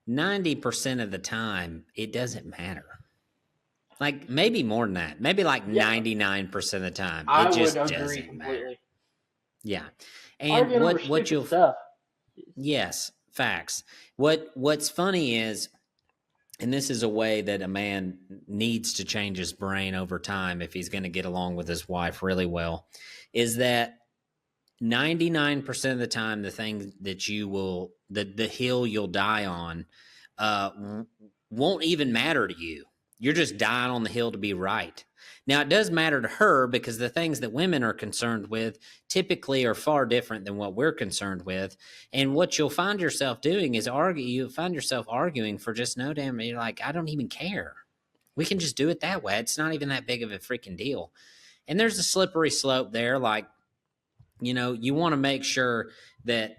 90% of the time, it doesn't matter. Like maybe more than that. Maybe like 99% of the time. I It just would agree doesn't completely. matter. Yeah. And Arguing over what stupid you'll stuff. yes, facts. What's funny is, and this is a way that a man needs to change his brain over time if he's going to get along with his wife really well, is that 99% of the time, the thing that you will, the hill you'll die on, won't even matter to you. You're just dying on the hill to be right. Now, it does matter to her because the things that women are concerned with typically are far different than what we're concerned with. And what you'll find yourself doing is you'll find yourself arguing for just no damn, you're like, I don't even care. We can just do it that way. It's not even that big of a freaking deal. And there's a slippery slope there. Like, you want to make sure that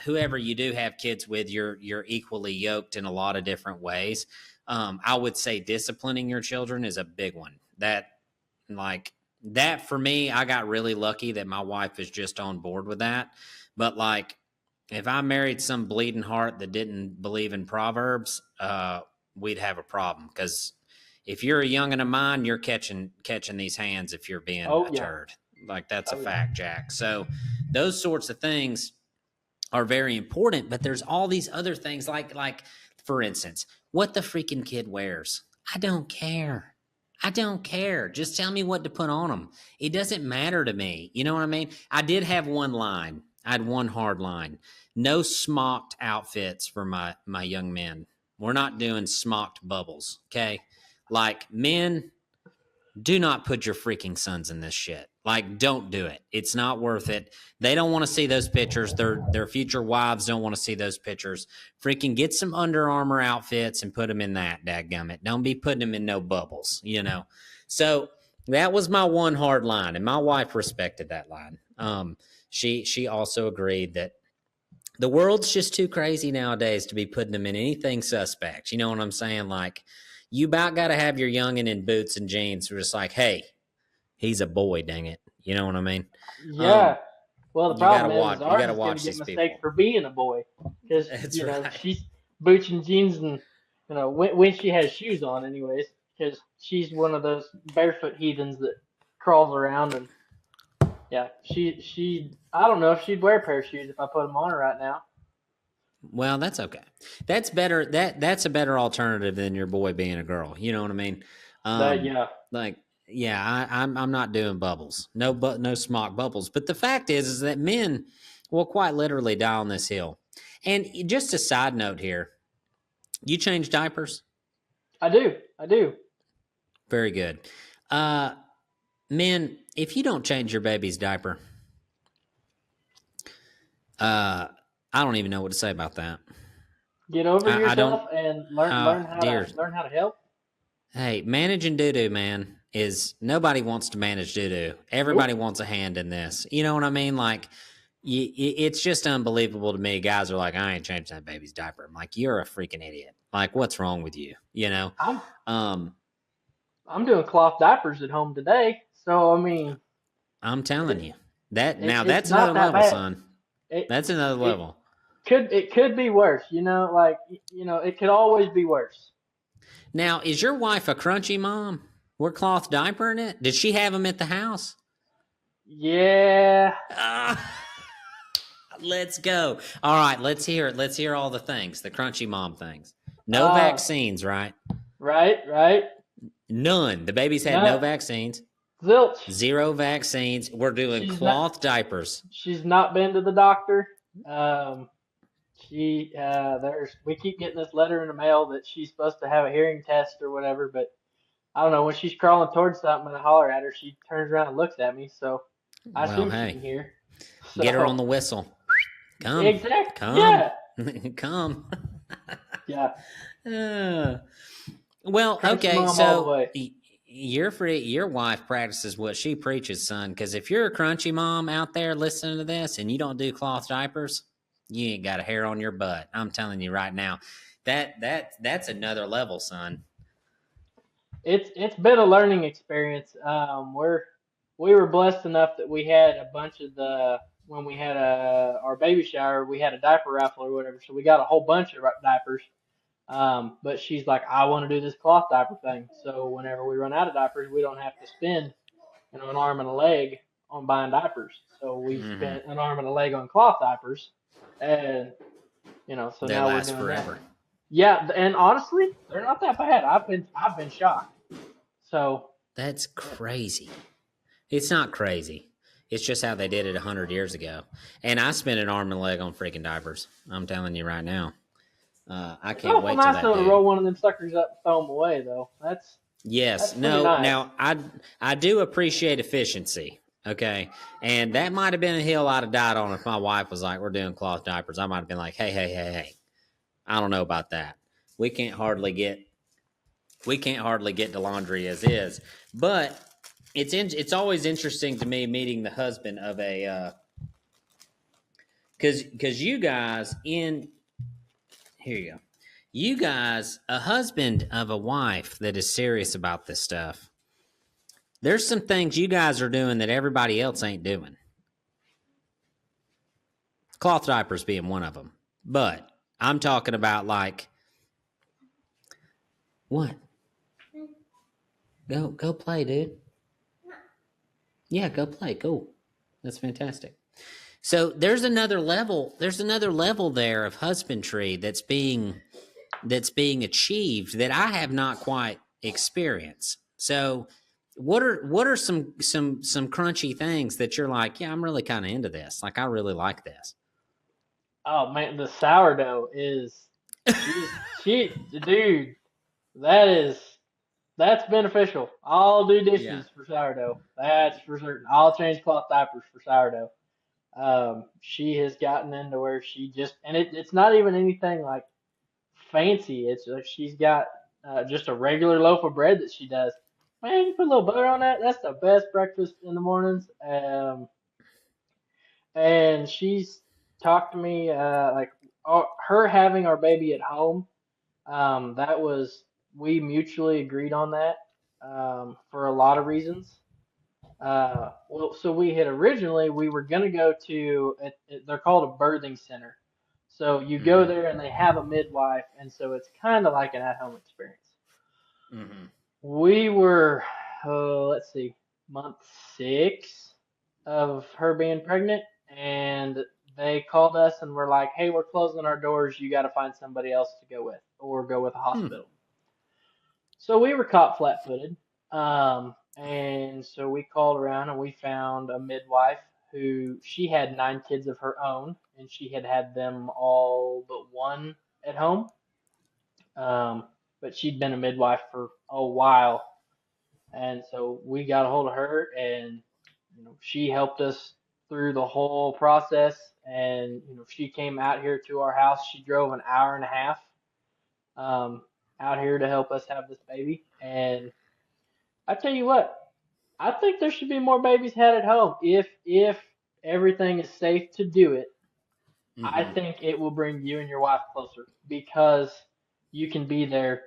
whoever you do have kids with, you're equally yoked in a lot of different ways. I would say disciplining your children is a big one. That for me, I got really lucky that my wife is just on board with that. But like, if I married some bleeding heart that didn't believe in Proverbs, we'd have a problem. Because if you're a youngin' of mine, you're catching these hands if you're being a turd. Like that's a fact, Jack. So those sorts of things are very important, but there's all these other things like for instance, what the freaking kid wears. I don't care. I don't care. Just tell me what to put on them. It doesn't matter to me. You know what I mean? I did have one line. I had one hard line. No smocked outfits for my young men. We're not doing smocked bubbles, okay? Like men, do not put your freaking sons in this shit. Like, don't do it. It's not worth it. They don't want to see those pictures. Their future wives don't want to see those pictures. Freaking get some Under Armour outfits and put them in that, dadgummit. Don't be putting them in no bubbles, So that was my one hard line, and my wife respected that line. She also agreed that the world's just too crazy nowadays to be putting them in anything suspect. You know what I'm saying? Like, you about got to have your youngin' in boots and jeans. We're just like, hey, he's a boy, dang it. You know what I mean? Yeah. Well, the problem is You ours gotta is going watch to get these mistake people. for being a boy because That's right. she's boots and jeans and when she has shoes on, anyways, because she's one of those barefoot heathens that crawls around and yeah, she I don't know if she'd wear a pair of shoes if I put them on her right now. Well, that's okay. That's better. That's a better alternative than your boy being a girl. You know what I mean? Yeah. Like Yeah, I'm not doing bubbles. No smock bubbles. But the fact is that men will quite literally die on this hill. And just a side note here, you change diapers? I do. Very good. Uh, Men, if you don't change your baby's diaper, I don't even know what to say about that. Get over I don't. yourself and learn how Dear, to help. hey, managing doo doo, man, is nobody wants to manage doo doo. Everybody Nope. wants a hand in this. You know what I mean? Like, it's just unbelievable to me. Guys are like, I ain't changed that baby's diaper. I'm like, you're a freaking idiot. Like, what's wrong with you? You know? I'm Um, I'm doing cloth diapers at home today, so I mean, I'm telling you that now it's that's not another that level, bad. son. It That's another it level. it could be worse, like it could always be worse. Now, is your wife a crunchy mom? We're cloth diapering it? Did she have them at the house? Yeah. Let's go. All right, let's hear it. Let's hear all the things, the crunchy mom things. No Uh, vaccines, right? right. None. The baby's had no Not vaccines. zilch. Zero vaccines. We're doing She's not. cloth diapers. She's not been to the doctor. We keep getting this letter in the mail that she's supposed to have a hearing test or whatever, but I don't know, when she's crawling towards something and I holler at her, she turns around and looks at me, so I Well, assume she hey, can hear. get her on So the whistle. Come, exact, come, yeah, come. yeah, Uh, well, crunchy okay, mom all the so way. you're free. Your wife practices what she preaches, son. Because if you're a crunchy mom out there listening to this and you don't do cloth diapers, you ain't got a hair on your butt. I'm telling you right now, that's another level, son. It's been a learning experience. We were blessed enough that we had a bunch of when we had our baby shower, we had a diaper raffle or whatever, so we got a whole bunch of diapers. But she's like, I want to do this cloth diaper thing. So whenever we run out of diapers, we don't have to spend an arm and a leg on buying diapers. So we Mm-hmm. spent an arm and a leg on cloth diapers, and so They now we're last doing that. forever. Yeah, and honestly, they're not that bad. I've been shocked. So That's crazy. It's not crazy. It's just how they did it 100 years ago. And I spent an arm and a leg on freaking diapers. I'm telling you right now. I it's can't awful wait till nice that though to dude. roll one of them suckers up and throw them away though. That's Yes. pretty No. nice. Now I do appreciate efficiency. Okay. And that might have been a hill I'd have died on if my wife was like, "We're doing cloth diapers." I might have been like, "Hey. I don't know about that. We can't hardly get to laundry as is." But it's always interesting to me meeting the husband of a because you guys in here you go. You guys, a husband of a wife that is serious about this stuff. There's some things you guys are doing that everybody else ain't doing. Cloth diapers being one of them. But I'm talking about like what? Go play, dude. Yeah, go play. Cool. That's fantastic. So there's another level. There's another level there of husbandry that's being achieved that I have not quite experienced. So what are some crunchy things that you're like, yeah, I'm really kind of into this. Like I really like this. Oh man, the sourdough is dude, that is that's beneficial. I'll do Yeah. dishes for sourdough. That's for certain. I'll change cloth diapers for sourdough. She has gotten into where she just and it's not even anything like fancy. It's like she's got just a regular loaf of bread that she does. Man, you put a little butter on that. That's the best breakfast in the mornings. And she's talked to me like her having our baby at home. That was we mutually agreed on that for a lot of reasons. Well, so we were gonna go to they're called a birthing center. So you go Mm-hmm. there and they have a midwife, and so it's kind of like an at-home experience. Mm-hmm. We were, let's see, month 6 of her being pregnant, and they called us and were like, "Hey, we're closing our doors. You got to find somebody else to go with, or go with a Hmm. hospital." So we were caught flat-footed. Um, And so we called around and we found a midwife who she had 9 kids of her own, and she had them all but one at home. But she'd been a midwife for a while, and so we got a hold of her, and she helped us through the whole process. And she came out here to our house. She drove an hour and a half um, out here to help us have this baby. And I tell you what, I think there should be more babies had at home if everything is safe to do it. I Mm-hmm. think it will bring you and your wife closer because you can be there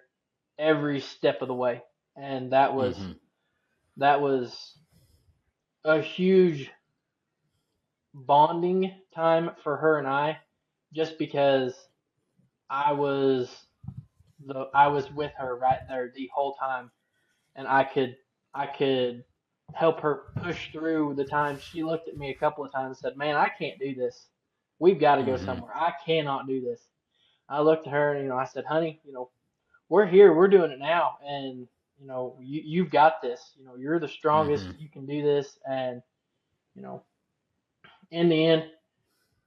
every step of the way. And Mm-hmm. that was a huge bonding time for her and I, just because I was I was with her right there the whole time, and I could help her push through the time. She looked at me a couple of times and said, "Man, I can't do this. We've got to go Mm-hmm. somewhere. I cannot do this." I looked at her and I said, "Honey, we're here. We're doing it now, and you've got this. You're the strongest. Mm-hmm. You can do this." And you know, in the end,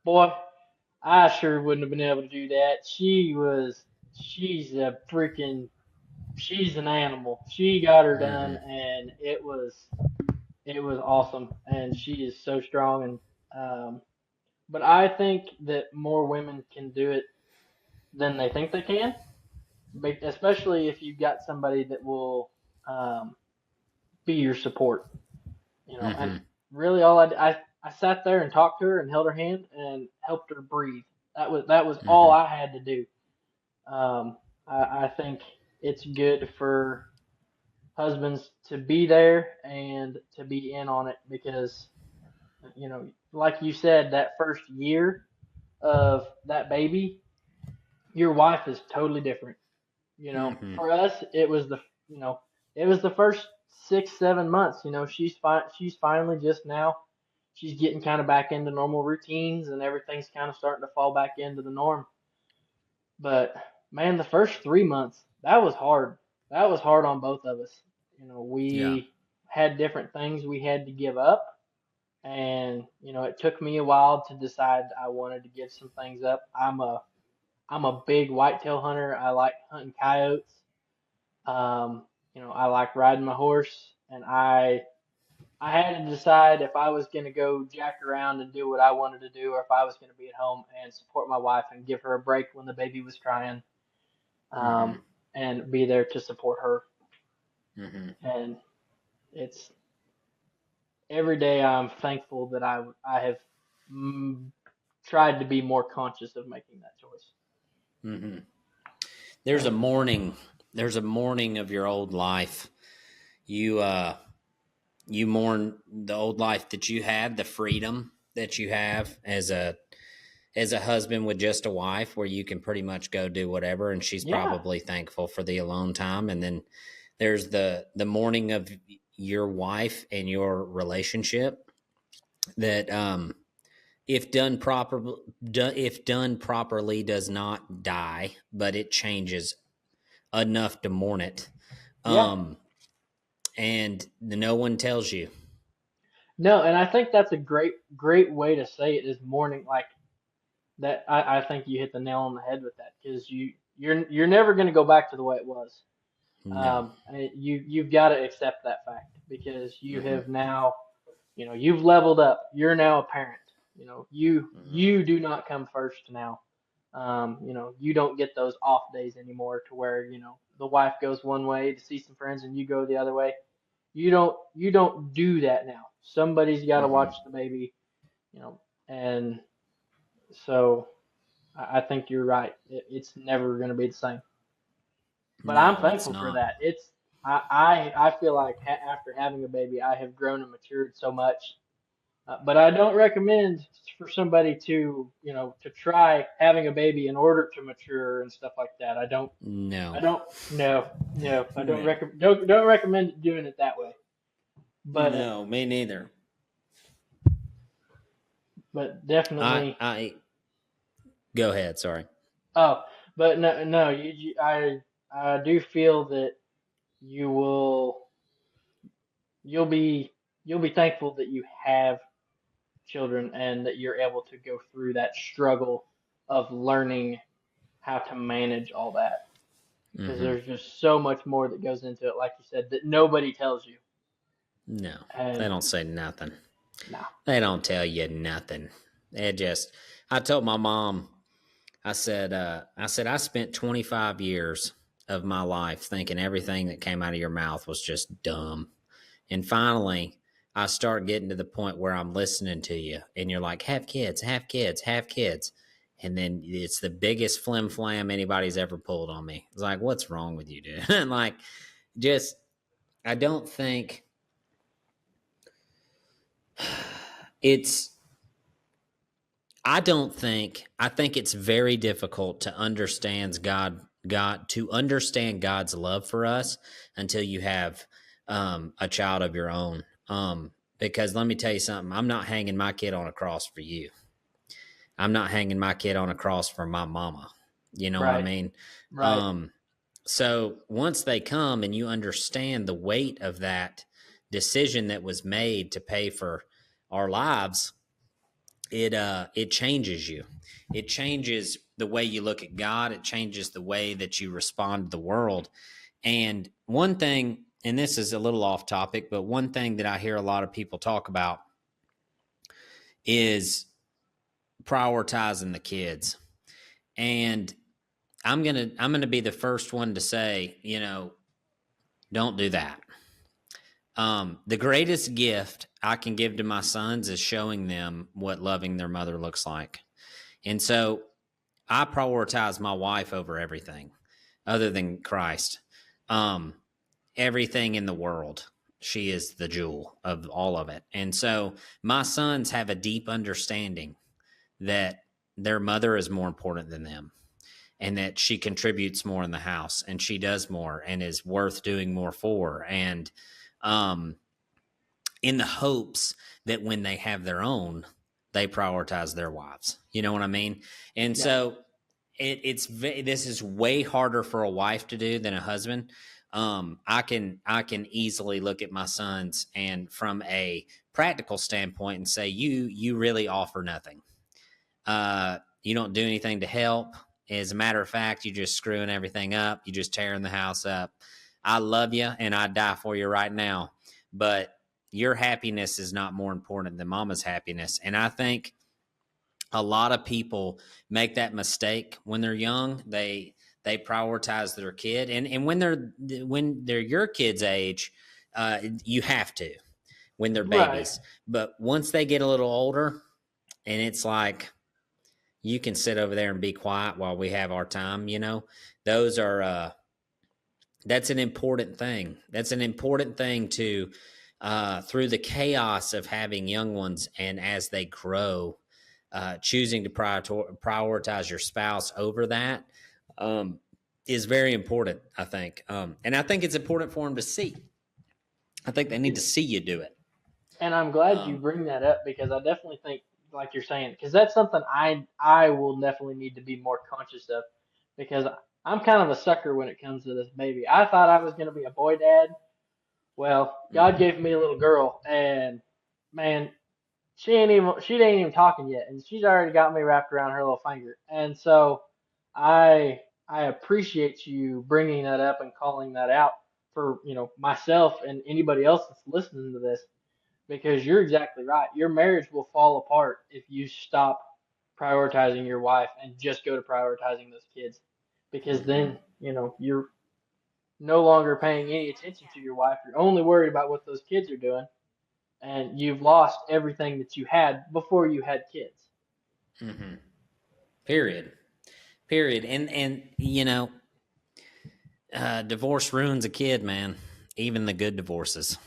boy, I sure wouldn't have been able to do that. She's a freaking, she's an animal. She got her done, Mm-hmm. and it was awesome. And she is so strong. And but I think that more women can do it than they think they can, especially if you've got somebody that will um, be your support. And Mm-hmm. really all I sat there and talked to her and held her hand and helped her breathe. That was all Mm-hmm. I had to do. I think it's good for husbands to be there and to be in on it because, like you said, that first year of that baby, your wife is totally different. Mm-hmm. For us, you know, it was the first 6, 7 months. She's finally just now, she's getting kind of back into normal routines and everything's kind of starting to fall back into the norm. But man, the first 3 months, that was hard. That was hard on both of us. Yeah. We had different things we had to give up. And, it took me a while to decide I wanted to give some things up. I'm a big whitetail hunter. I like hunting coyotes. I like riding my horse, and I had to decide if I was going to go jack around and do what I wanted to do, or if I was going to be at home and support my wife and give her a break when the baby was crying, Mm-hmm. um, and be there to support her. Mm-hmm. And it's every day I'm thankful that I have mm, tried to be more conscious of making that choice. Mm-hmm. There's a morning. There's a morning of your old life. You mourn the old life that you had, the freedom that you have as a husband with just a wife, where you can pretty much go do whatever, and she's Yeah, probably thankful for the alone time. And then there's the mourning of your wife and your relationship that if done properly does not die, but it changes enough to mourn it. yeah. Um, and no one tells you. No, and I think that's a great way to say it is mourning like that. I think you hit the nail on the head with that because you're never going to go back to the way it was. No. And you've got to accept that fact because you Mm-hmm. have now, you've leveled up. You're now a parent. Mm-hmm. You do not come first now. You don't get those off days anymore to where the wife goes one way to see some friends and you go the other way. You don't do that now. Somebody's got to Mm-hmm. watch the baby, and so I think you're right. It's never going to be the same. But I'm No, it's thankful for not. that. I feel like after having a baby, I have grown and matured so much. But I don't recommend for somebody to try having a baby in order to mature and stuff like that. I No. don't, no, no, I don't No. recommend, don't recommend doing it that way. But, No, me neither. but I definitely, I go ahead, sorry. oh, but no, no, I do feel that you will you'll be thankful that you have children and that you're able to go through that struggle of learning how to manage all that, because Mm-hmm. there's just so much more that goes into it, like you said, that nobody tells you. No, they And don't say nothing. no. They don't tell you nothing. I told my mom, I spent 25 years of my life thinking everything that came out of your mouth was just dumb. And finally, I start getting to the point where I'm listening to you and you're like, have kids, have kids, have kids. And then it's the biggest flim flam anybody's ever pulled on me. It's like, what's wrong with you, dude? And like, just, I don't think it's, I think it's very difficult to understand to understand God's love for us until you have a child of your own. Because let me tell you something, I'm not hanging my kid on a cross for you. I'm not hanging my kid on a cross for my mama. You know what I Right. mean? Right. So once they come and you understand the weight of that decision that was made to pay for our lives, it changes you. It changes the way you look at God. It changes the way that you respond to the world. And one thing, and this is a little off topic, but one thing that I hear a lot of people talk about is prioritizing the kids. And I'm gonna be the first one to say, don't do that. The greatest gift I can give to my sons is showing them what loving their mother looks like. And so I prioritize my wife over everything other than Christ. Everything in the world. She is the jewel of all of it. And so my sons have a deep understanding that their mother is more important than them and that she contributes more in the house and she does more and is worth doing more for. And in the hopes that when they have their own, they prioritize their wives. You know what I mean? And Yeah. so this is way harder for a wife to do than a husband. I can easily look at my sons and from a practical standpoint and say, you really offer nothing. You don't do anything to help. As a matter of fact, you're just screwing everything up. You're just tearing the house up. I love you and I'd die for you right now. But your happiness is not more important than mama's happiness. And I think a lot of people make that mistake when they're young. They prioritize their kid. And when they're your kid's age, you have to when they're Right. babies. But once they get a little older and it's like, you can sit over there and be quiet while we have our time, those are that's an important thing. That's an important thing to through the chaos of having young ones and as they grow, choosing to prioritize your spouse over that is very important, I think. And I think it's important for them to see. I think they need to see you do it. And I'm glad you bring that up, because I definitely think, like you're saying, because that's something I will definitely need to be more conscious of, because I'm kind of a sucker when it comes to this baby. I thought I was going to be a boy dad. Well, God gave me a little girl, and man, she ain't even talking yet, and she's already got me wrapped around her little finger. And so I appreciate you bringing that up and calling that out for myself and anybody else that's listening to this, because you're exactly right. Your marriage will fall apart if you stop prioritizing your wife and just go to prioritizing those kids, because then you're no longer paying any attention to your wife. You're only worried about what those kids are doing, and you've lost everything that you had before you had kids. Mm-hmm. Period. And divorce ruins a kid, man. Even the good divorces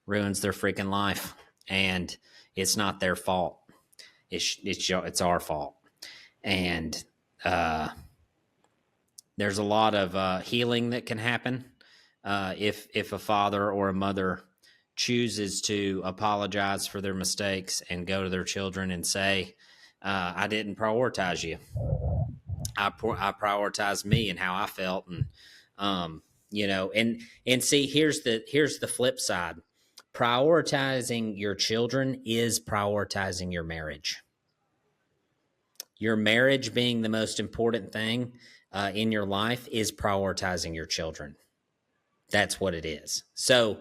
ruins their freaking life, and it's not their fault. It's our fault. And there's a lot of healing that can happen if a father or a mother chooses to apologize for their mistakes and go to their children and say, I didn't prioritize you. I prioritized me and how I felt. And and see, here's the flip side. prioritizing your children is prioritizing your marriage. Your marriage being the most important thing in your life is prioritizing your children. That's what it is. So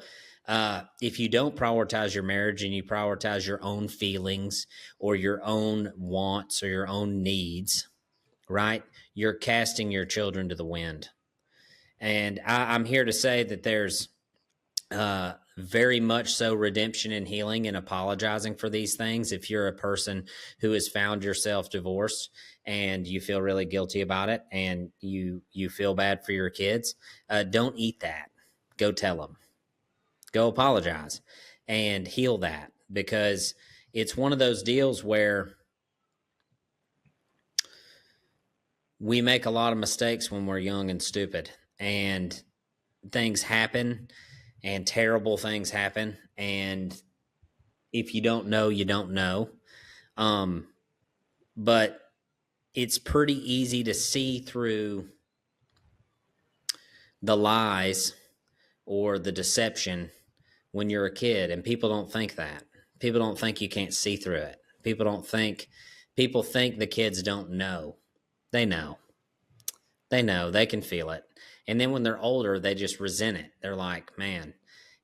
if you don't prioritize your marriage and you prioritize your own feelings or your own wants or your own needs, right, you're casting your children to the wind. And I'm here to say that there's very much so redemption and healing and apologizing for these things. If you're a person who has found yourself divorced and you feel really guilty about it and you feel bad for your kids, don't eat that. Go tell them. Go apologize and heal that, because it's one of those deals where we make a lot of mistakes when we're young and stupid, and things happen and terrible things happen. And if you don't know, you don't know. But it's pretty easy to see through the lies or the deception when you're a kid, and people don't think that. People don't think you can't see through it. People think the kids don't know. They know. They can feel it. And then when they're older, they just resent it. They're like, man.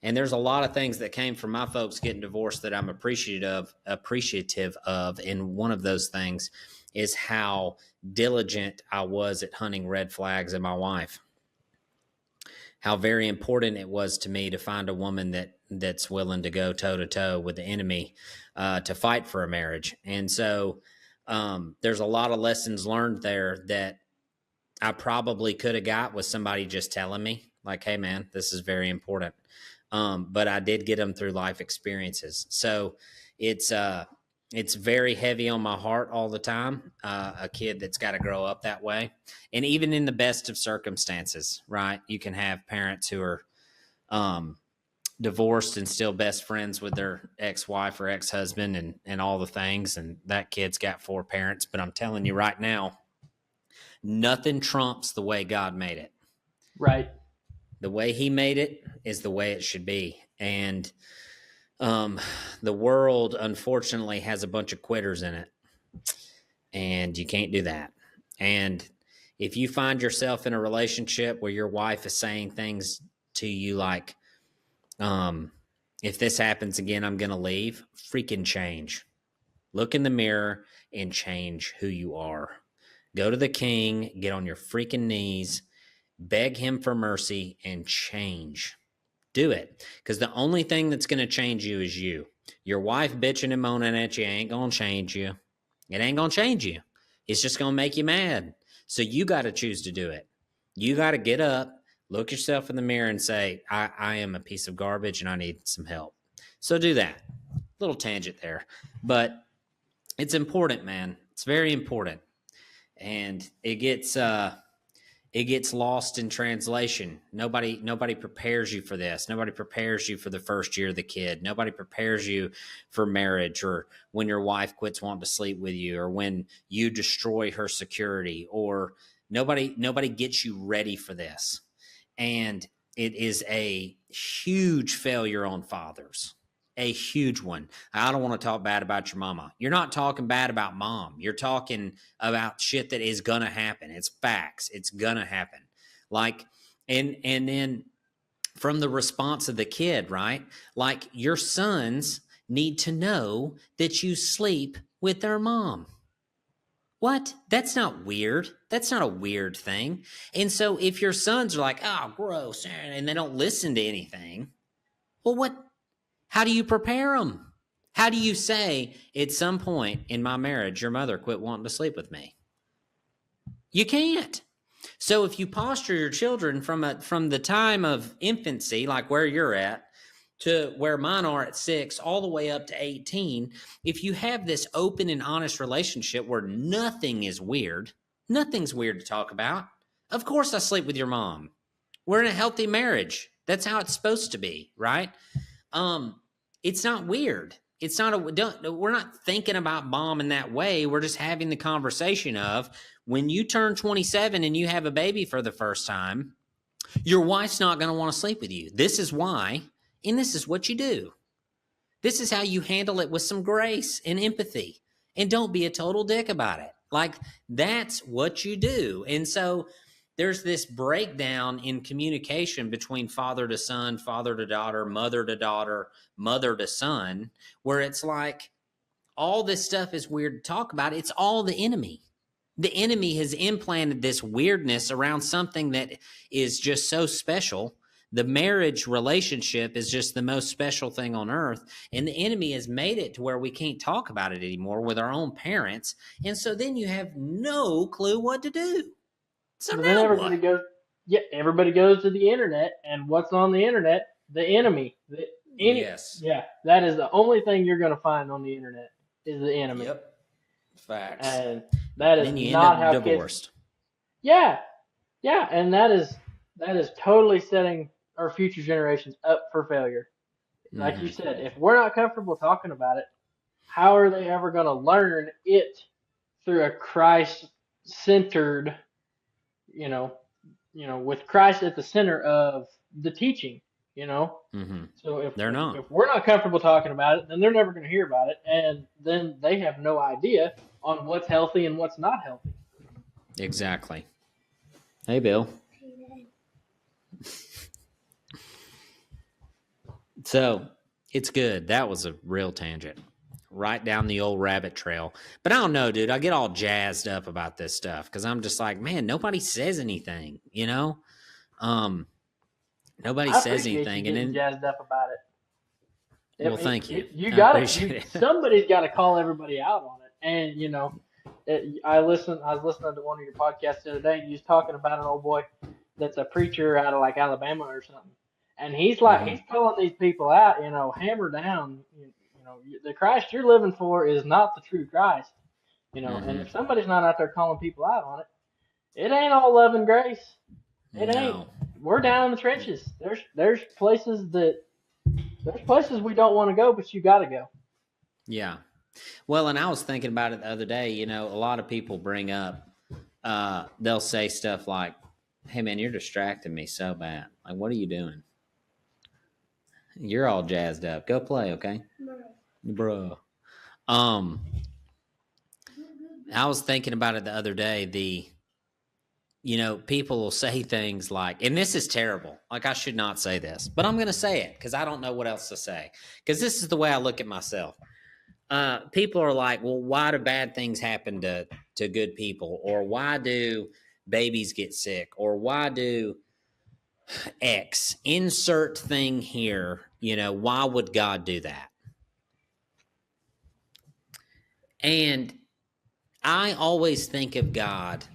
And there's a lot of things that came from my folks getting divorced that I'm appreciative of. And one of those things is how diligent I was at hunting red flags in my wife. How very important it was to me to find a woman that's willing to go toe to toe with the enemy to fight for a marriage. And so there's a lot of lessons learned there that I probably could have got with somebody just telling me, like, hey, man, this is very important. But I did get them through life experiences. So it's very heavy on my heart all the time, a kid that's got to grow up that way. And even in the best of circumstances, right, you can have parents who are divorced and still best friends with their ex-wife or ex-husband and all the things, and that kid's got 4 parents. But I'm telling you right now, nothing trumps the way God made it. Right. The way he made it is the way it should be. And the world, unfortunately, has a bunch of quitters in it. And you can't do that. And if you find yourself in a relationship where your wife is saying things to you like, if this happens again, I'm going to leave, freaking change. Look in the mirror and change who you are. Go to the king, get on your freaking knees, beg him for mercy, and change. Do it. Because the only thing that's going to change you is you. Your wife bitching and moaning at you ain't going to change you. It ain't going to change you. It's just going to make you mad. So you got to choose to do it. You got to get up, look yourself in the mirror and say, I am a piece of garbage and I need some help. So do that. Little tangent there. But it's important, man. It's very important. And it gets lost in translation. Nobody prepares you for this. Nobody prepares you for the first year of the kid. Nobody prepares you for marriage, or when your wife quits wanting to sleep with you, or when you destroy her security, or nobody gets you ready for this. And it is a huge failure on fathers. A huge one. I don't want to talk bad about your mama. You're not talking bad about mom. You're talking about shit that is going to happen. It's facts. It's going to happen. Like, and then from the response of the kid, right? Like, your sons need to know that you sleep with their mom. What? That's not weird. That's not a weird thing. And so if your sons are like, oh, gross, and they don't listen to anything, well, what? How do you prepare them? How do you say, at some point in my marriage, your mother quit wanting to sleep with me? You can't. So if you posture your children from the time of infancy, like where you're at, to where mine are at 6, all the way up to 18, if you have this open and honest relationship where nothing is weird, nothing's weird to talk about. Of course I sleep with your mom. We're in a healthy marriage. That's how it's supposed to be, right? It's not weird. It's not we're not thinking about mom in that way. We're just having the conversation of, when you turn 27 and you have a baby for the first time, your wife's not going to want to sleep with you. This is why And this is what you do. This is how you handle it with some grace and empathy. And don't be a total dick about it. Like, that's what you do. And so there's this breakdown in communication between father to son, father to daughter, mother to son, where it's like all this stuff is weird to talk about. It's all the enemy. The enemy has implanted this weirdness around something that is just so special. The marriage relationship is just the most special thing on earth. And the enemy has made it to where we can't talk about it anymore with our own parents. And so then you have no clue what to do. So But now then everybody what? everybody goes to the internet, and what's on the internet? The enemy. Yes. Yeah, that is the only thing you're going to find on the internet is the enemy. Yep. Facts. And that is Then you not end how up divorced. kids. Yeah, and that is totally setting our future generations up for failure. Like you said, if we're not comfortable talking about it, how are they ever going to learn it through a Christ-centered, with Christ at the center of the teaching, So if They're not. if we're not comfortable talking about it, then they're never going to hear about it, and then they have no idea on what's healthy and what's not healthy. Exactly. Hey, Bill. So it's good. That was a real tangent. Right down the old rabbit trail. But I don't know, dude. I get all jazzed up about this stuff because I'm just like, man, nobody says anything, Nobody says anything. You getting jazzed up about it. Well, thank you. You I got appreciate it. it. Somebody's got to call everybody out on it. And I was listening to one of your podcasts the other day, and you was talking about an old boy that's a preacher out of like Alabama or something, and he's like he's calling these people out, hammer down, the Christ you're living for is not the true Christ, and if somebody's not out there calling people out on it, it ain't all love and grace. It ain't. We're down in the trenches. There's places we don't want to go, but you got to go. Yeah. Well, and I was thinking about it the other day. A lot of people bring up, they'll say stuff like, hey, man, you're distracting me so bad. Like, what are you doing? You're all jazzed up. Go play, okay? Bro. I was thinking about it the other day. People will say things like, and this is terrible. Like, I should not say this, but I'm going to say it because I don't know what else to say. Because this is the way I look at myself. People are like, well, why do bad things happen to good people? Or why do babies get sick? Or why do X, insert thing here, why would God do that? And I always think of God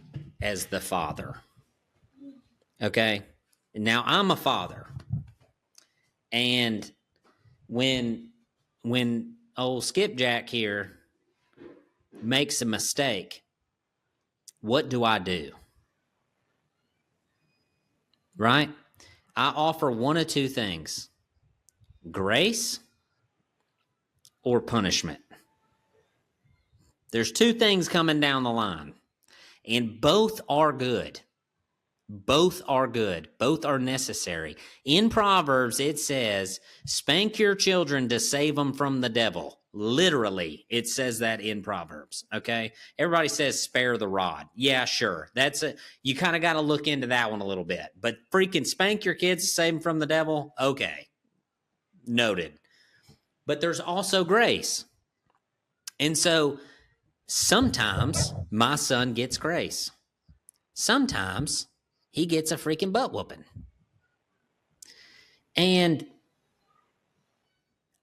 as the Father. Okay? Now, I'm a father. And when old Skipjack here makes a mistake, what do I do? Right? I offer one of two things: grace or punishment. There's two things coming down the line, and both are good. Both are good. Both are necessary. In Proverbs, it says, spank your children to save them from the devil. Literally, it says that in Proverbs, okay? Everybody says spare the rod. Yeah, sure. That's it. You kind of got to look into that one a little bit. But freaking spank your kids to save them from the devil? Okay. Noted. But there's also grace. And so sometimes my son gets grace. Sometimes he gets a freaking butt whooping. And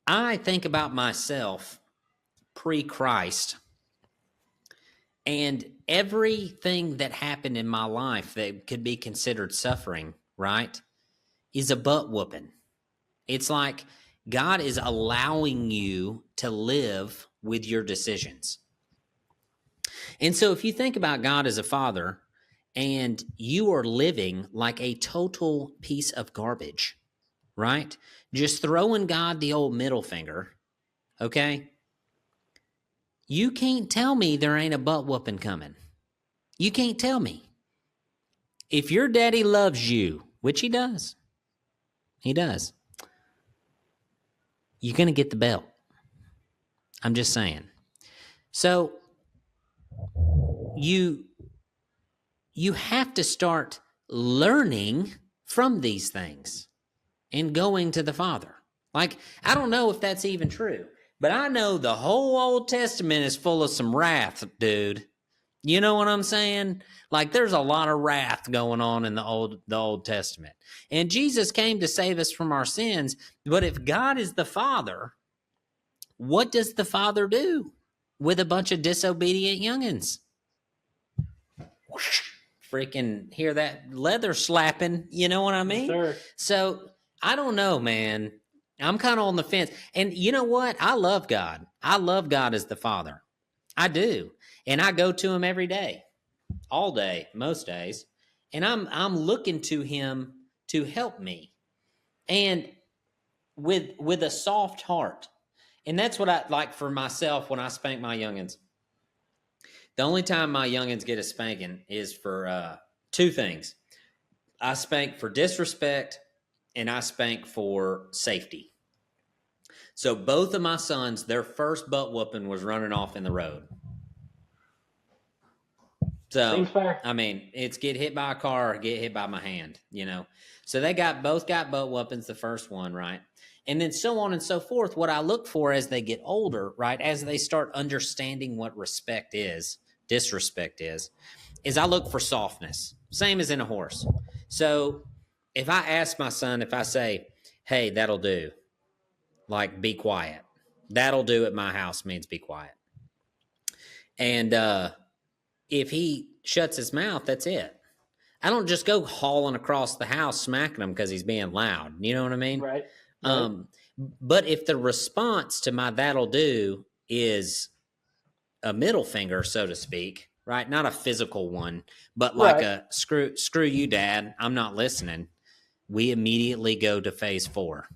I think about myself pre-Christ, and everything that happened in my life that could be considered suffering, right, is a butt whooping. It's like God is allowing you to live with your decisions. And so if you think about God as a father, and you are living like a total piece of garbage, right? Just throwing God the old middle finger, okay? You can't tell me there ain't a butt whooping coming. You can't tell me. If your daddy loves you, which he does, you're going to get the belt. I'm just saying. So you have to start learning from these things and going to the Father. Like, I don't know if that's even true, but I know the whole Old Testament is full of some wrath, dude. You know what I'm saying? Like, there's a lot of wrath going on in the Old Testament. And Jesus came to save us from our sins. But if God is the Father, what does the Father do with a bunch of disobedient youngins? Freaking hear that leather slapping, you know what I mean? Sure. So I don't know, man. I'm kind of on the fence. And you know what? I love God. I love God as the Father. I do. And I go to him every day, all day, most days. And I'm looking to him to help me. And with a soft heart. And that's what I like for myself when I spank my youngins. The only time my youngins get a spanking is for two things. I spank for disrespect and I spank for safety. So both of my sons, their first butt whooping was running off in the road. So, seems fair. I mean, it's get hit by a car or get hit by my hand, you know. So they both got butt whoopings, the first one, right? And then so on and so forth. What I look for as they get older, right, as they start understanding what respect is, disrespect is I look for softness, same as in a horse. So if I ask my son, if I say, hey, that'll do, like be quiet, that'll do at my house means be quiet. And if he shuts his mouth, that's it. I don't just go hauling across the house smacking him because he's being loud. You know what I mean? Right. But if the response to my that'll do is a middle finger, so to speak, right? Not a physical one, but like Right. a screw you, Dad, I'm not listening. We immediately go to phase 4.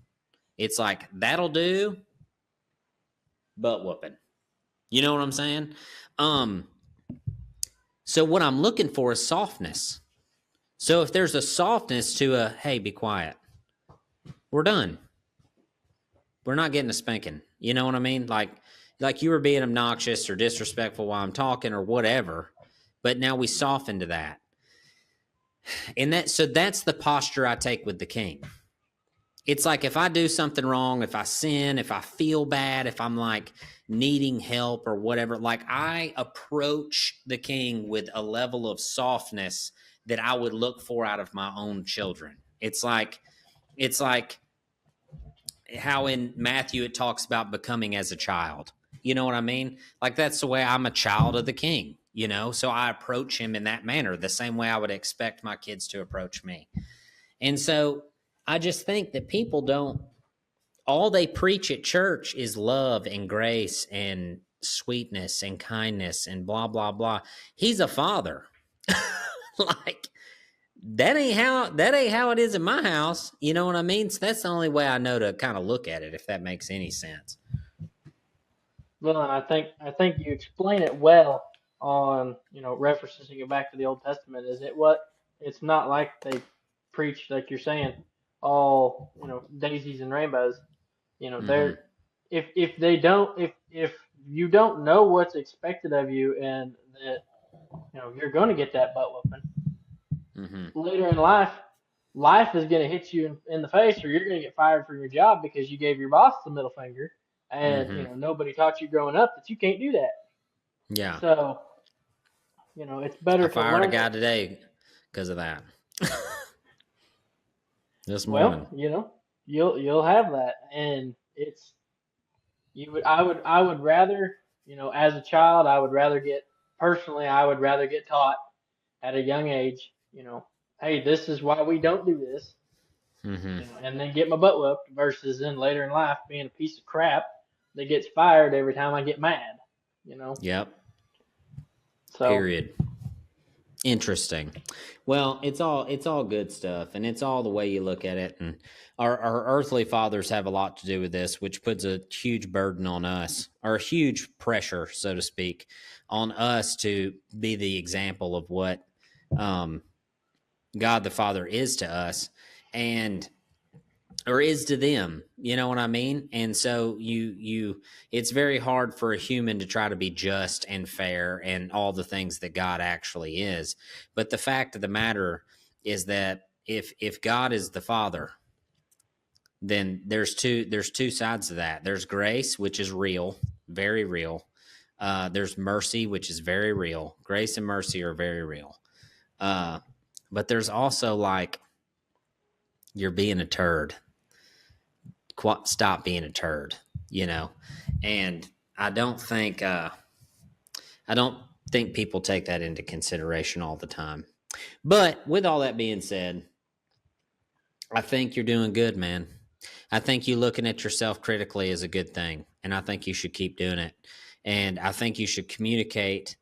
It's like, that'll do, butt whooping. You know what I'm saying? So what I'm looking for is softness. So if there's a softness to a, hey, be quiet, we're done. We're not getting a spanking. You know what I mean? Like you were being obnoxious or disrespectful while I'm talking or whatever, but now we soften to that. And that's the posture I take with the king. It's like if I do something wrong, if I sin, if I feel bad, if I'm like needing help or whatever, like I approach the king with a level of softness that I would look for out of my own children. It's like how in Matthew it talks about becoming as a child. You know what I mean? Like that's the way I'm a child of the king, you know? So I approach him in that manner, the same way I would expect my kids to approach me. And so I just think that people don't, all they preach at church is love and grace and sweetness and kindness and blah, blah, blah. He's a father. Like, that ain't how it is in my house. You know what I mean? So that's the only way I know to kind of look at it, if that makes any sense. Well, and I think you explain it well on, referencing it back to the Old Testament. It's not like they preach, like you're saying, all, daisies and rainbows. They're, if they don't, if you don't know what's expected of you, and that, you're going to get that butt whooping later in life is going to hit you in the face, or you're going to get fired from your job because you gave your boss the middle finger, and nobody taught you growing up that you can't do that. Yeah. So, it's better I to fired learn a guy today because of that. This morning. Well, you'll have that, and I would rather, as a child, I would rather get taught at a young age, hey, this is why we don't do this, and then get my butt whooped, versus then later in life being a piece of crap that gets fired every time I get mad, Yep. So, Period. Interesting. Well, it's all good stuff, and it's all the way you look at it. And our earthly fathers have a lot to do with this, which puts a huge burden on us, or a huge pressure, so to speak, on us to be the example of what God the Father is to us. And or is to them. You know what I mean? And so it's very hard for a human to try to be just and fair and all the things that God actually is. But the fact of the matter is that if God is the Father, then there's two sides to that. There's grace, which is real, very real. There's mercy, which is very real. Grace and mercy are very real. But there's also like, you're being a turd. Stop being a turd, you know. And I don't think people take that into consideration all the time. But with all that being said, I think you're doing good, man. I think you looking at yourself critically is a good thing, and I think you should keep doing it. And I think you should communicate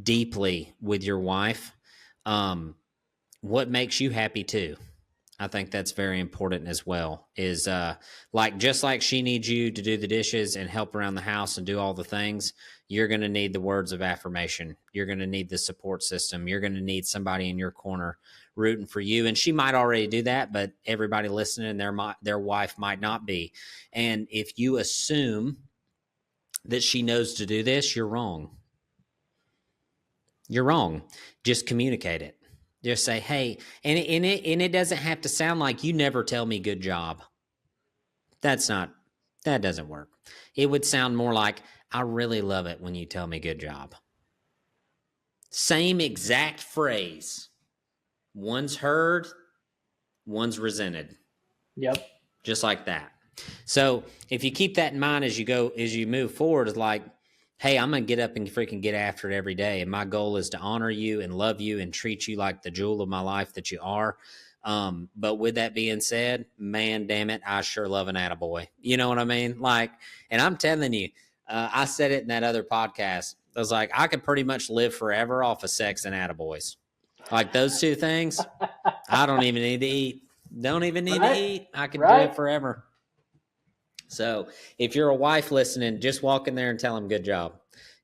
deeply with your wife. What makes you happy too? I think that's very important as well. Is like, just like she needs you to do the dishes and help around the house and do all the things, you're going to need the words of affirmation. You're going to need the support system. You're going to need somebody in your corner rooting for you. And she might already do that, but everybody listening, their wife might not be. And if you assume that she knows to do this, you're wrong. You're wrong. Just communicate it. Just say, hey, and it doesn't have to sound like you never tell me good job. That doesn't work. It would sound more like, I really love it when you tell me good job. Same exact phrase. One's heard, one's resented. Yep. Just like that. So if you keep that in mind as you move forward, it's like, hey, I'm going to get up and freaking get after it every day. And my goal is to honor you and love you and treat you like the jewel of my life that you are. But with that being said, man, damn it, I sure love an attaboy. You know what I mean? Like, and I'm telling you, I said it in that other podcast. I was like, I could pretty much live forever off of sex and attaboys. Like those two things, I don't even need to eat. Don't even need to eat. I can do it forever. So if you're a wife listening, just walk in there and tell them good job,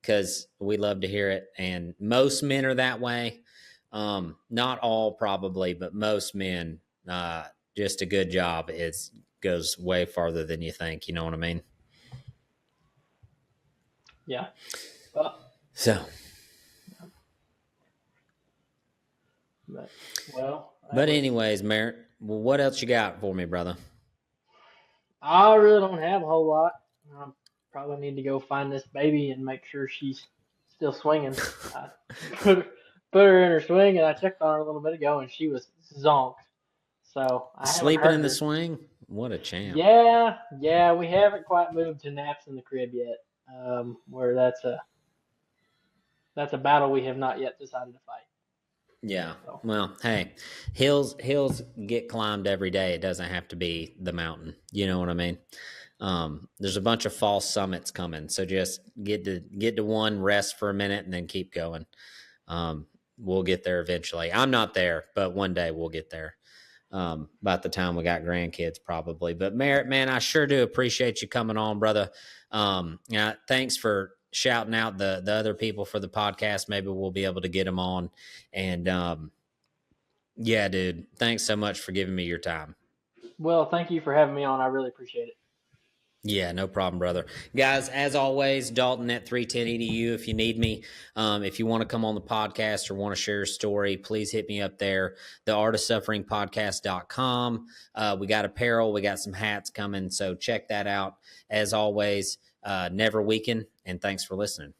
because we love to hear it. And most men are that way. Not all probably, but most men, just a good job goes way farther than you think. You know what I mean? Yeah. But anyways, Merritt, what else you got for me, brother? I really don't have a whole lot. I probably need to go find this baby and make sure she's still swinging. I put her in her swing, and I checked on her a little bit ago, and she was zonked. So I sleeping in the swing. What a champ! Yeah, we haven't quite moved to naps in the crib yet. Where that's a battle we have not yet decided to fight. Yeah. Well, hey, hills get climbed every day. It doesn't have to be the mountain. You know what I mean? There's a bunch of false summits coming, so just get to one, rest for a minute, and then keep going. We'll get there eventually. I'm not there, but one day we'll get there. About the time we got grandkids, probably. But Merritt, man, I sure do appreciate you coming on, brother. Yeah, thanks for shouting out the other people for the podcast. Maybe we'll be able to get them on. And yeah, dude, thanks so much for giving me your time. Well, thank you for having me on. I really appreciate it. Yeah, no problem, brother. Guys, as always, Dalton at 310 EDU if you need me. If you want to come on the podcast or want to share a story, please hit me up there. The Art of Suffering podcast.com. We got apparel. We got some hats coming. So check that out. As always, never weaken. And thanks for listening.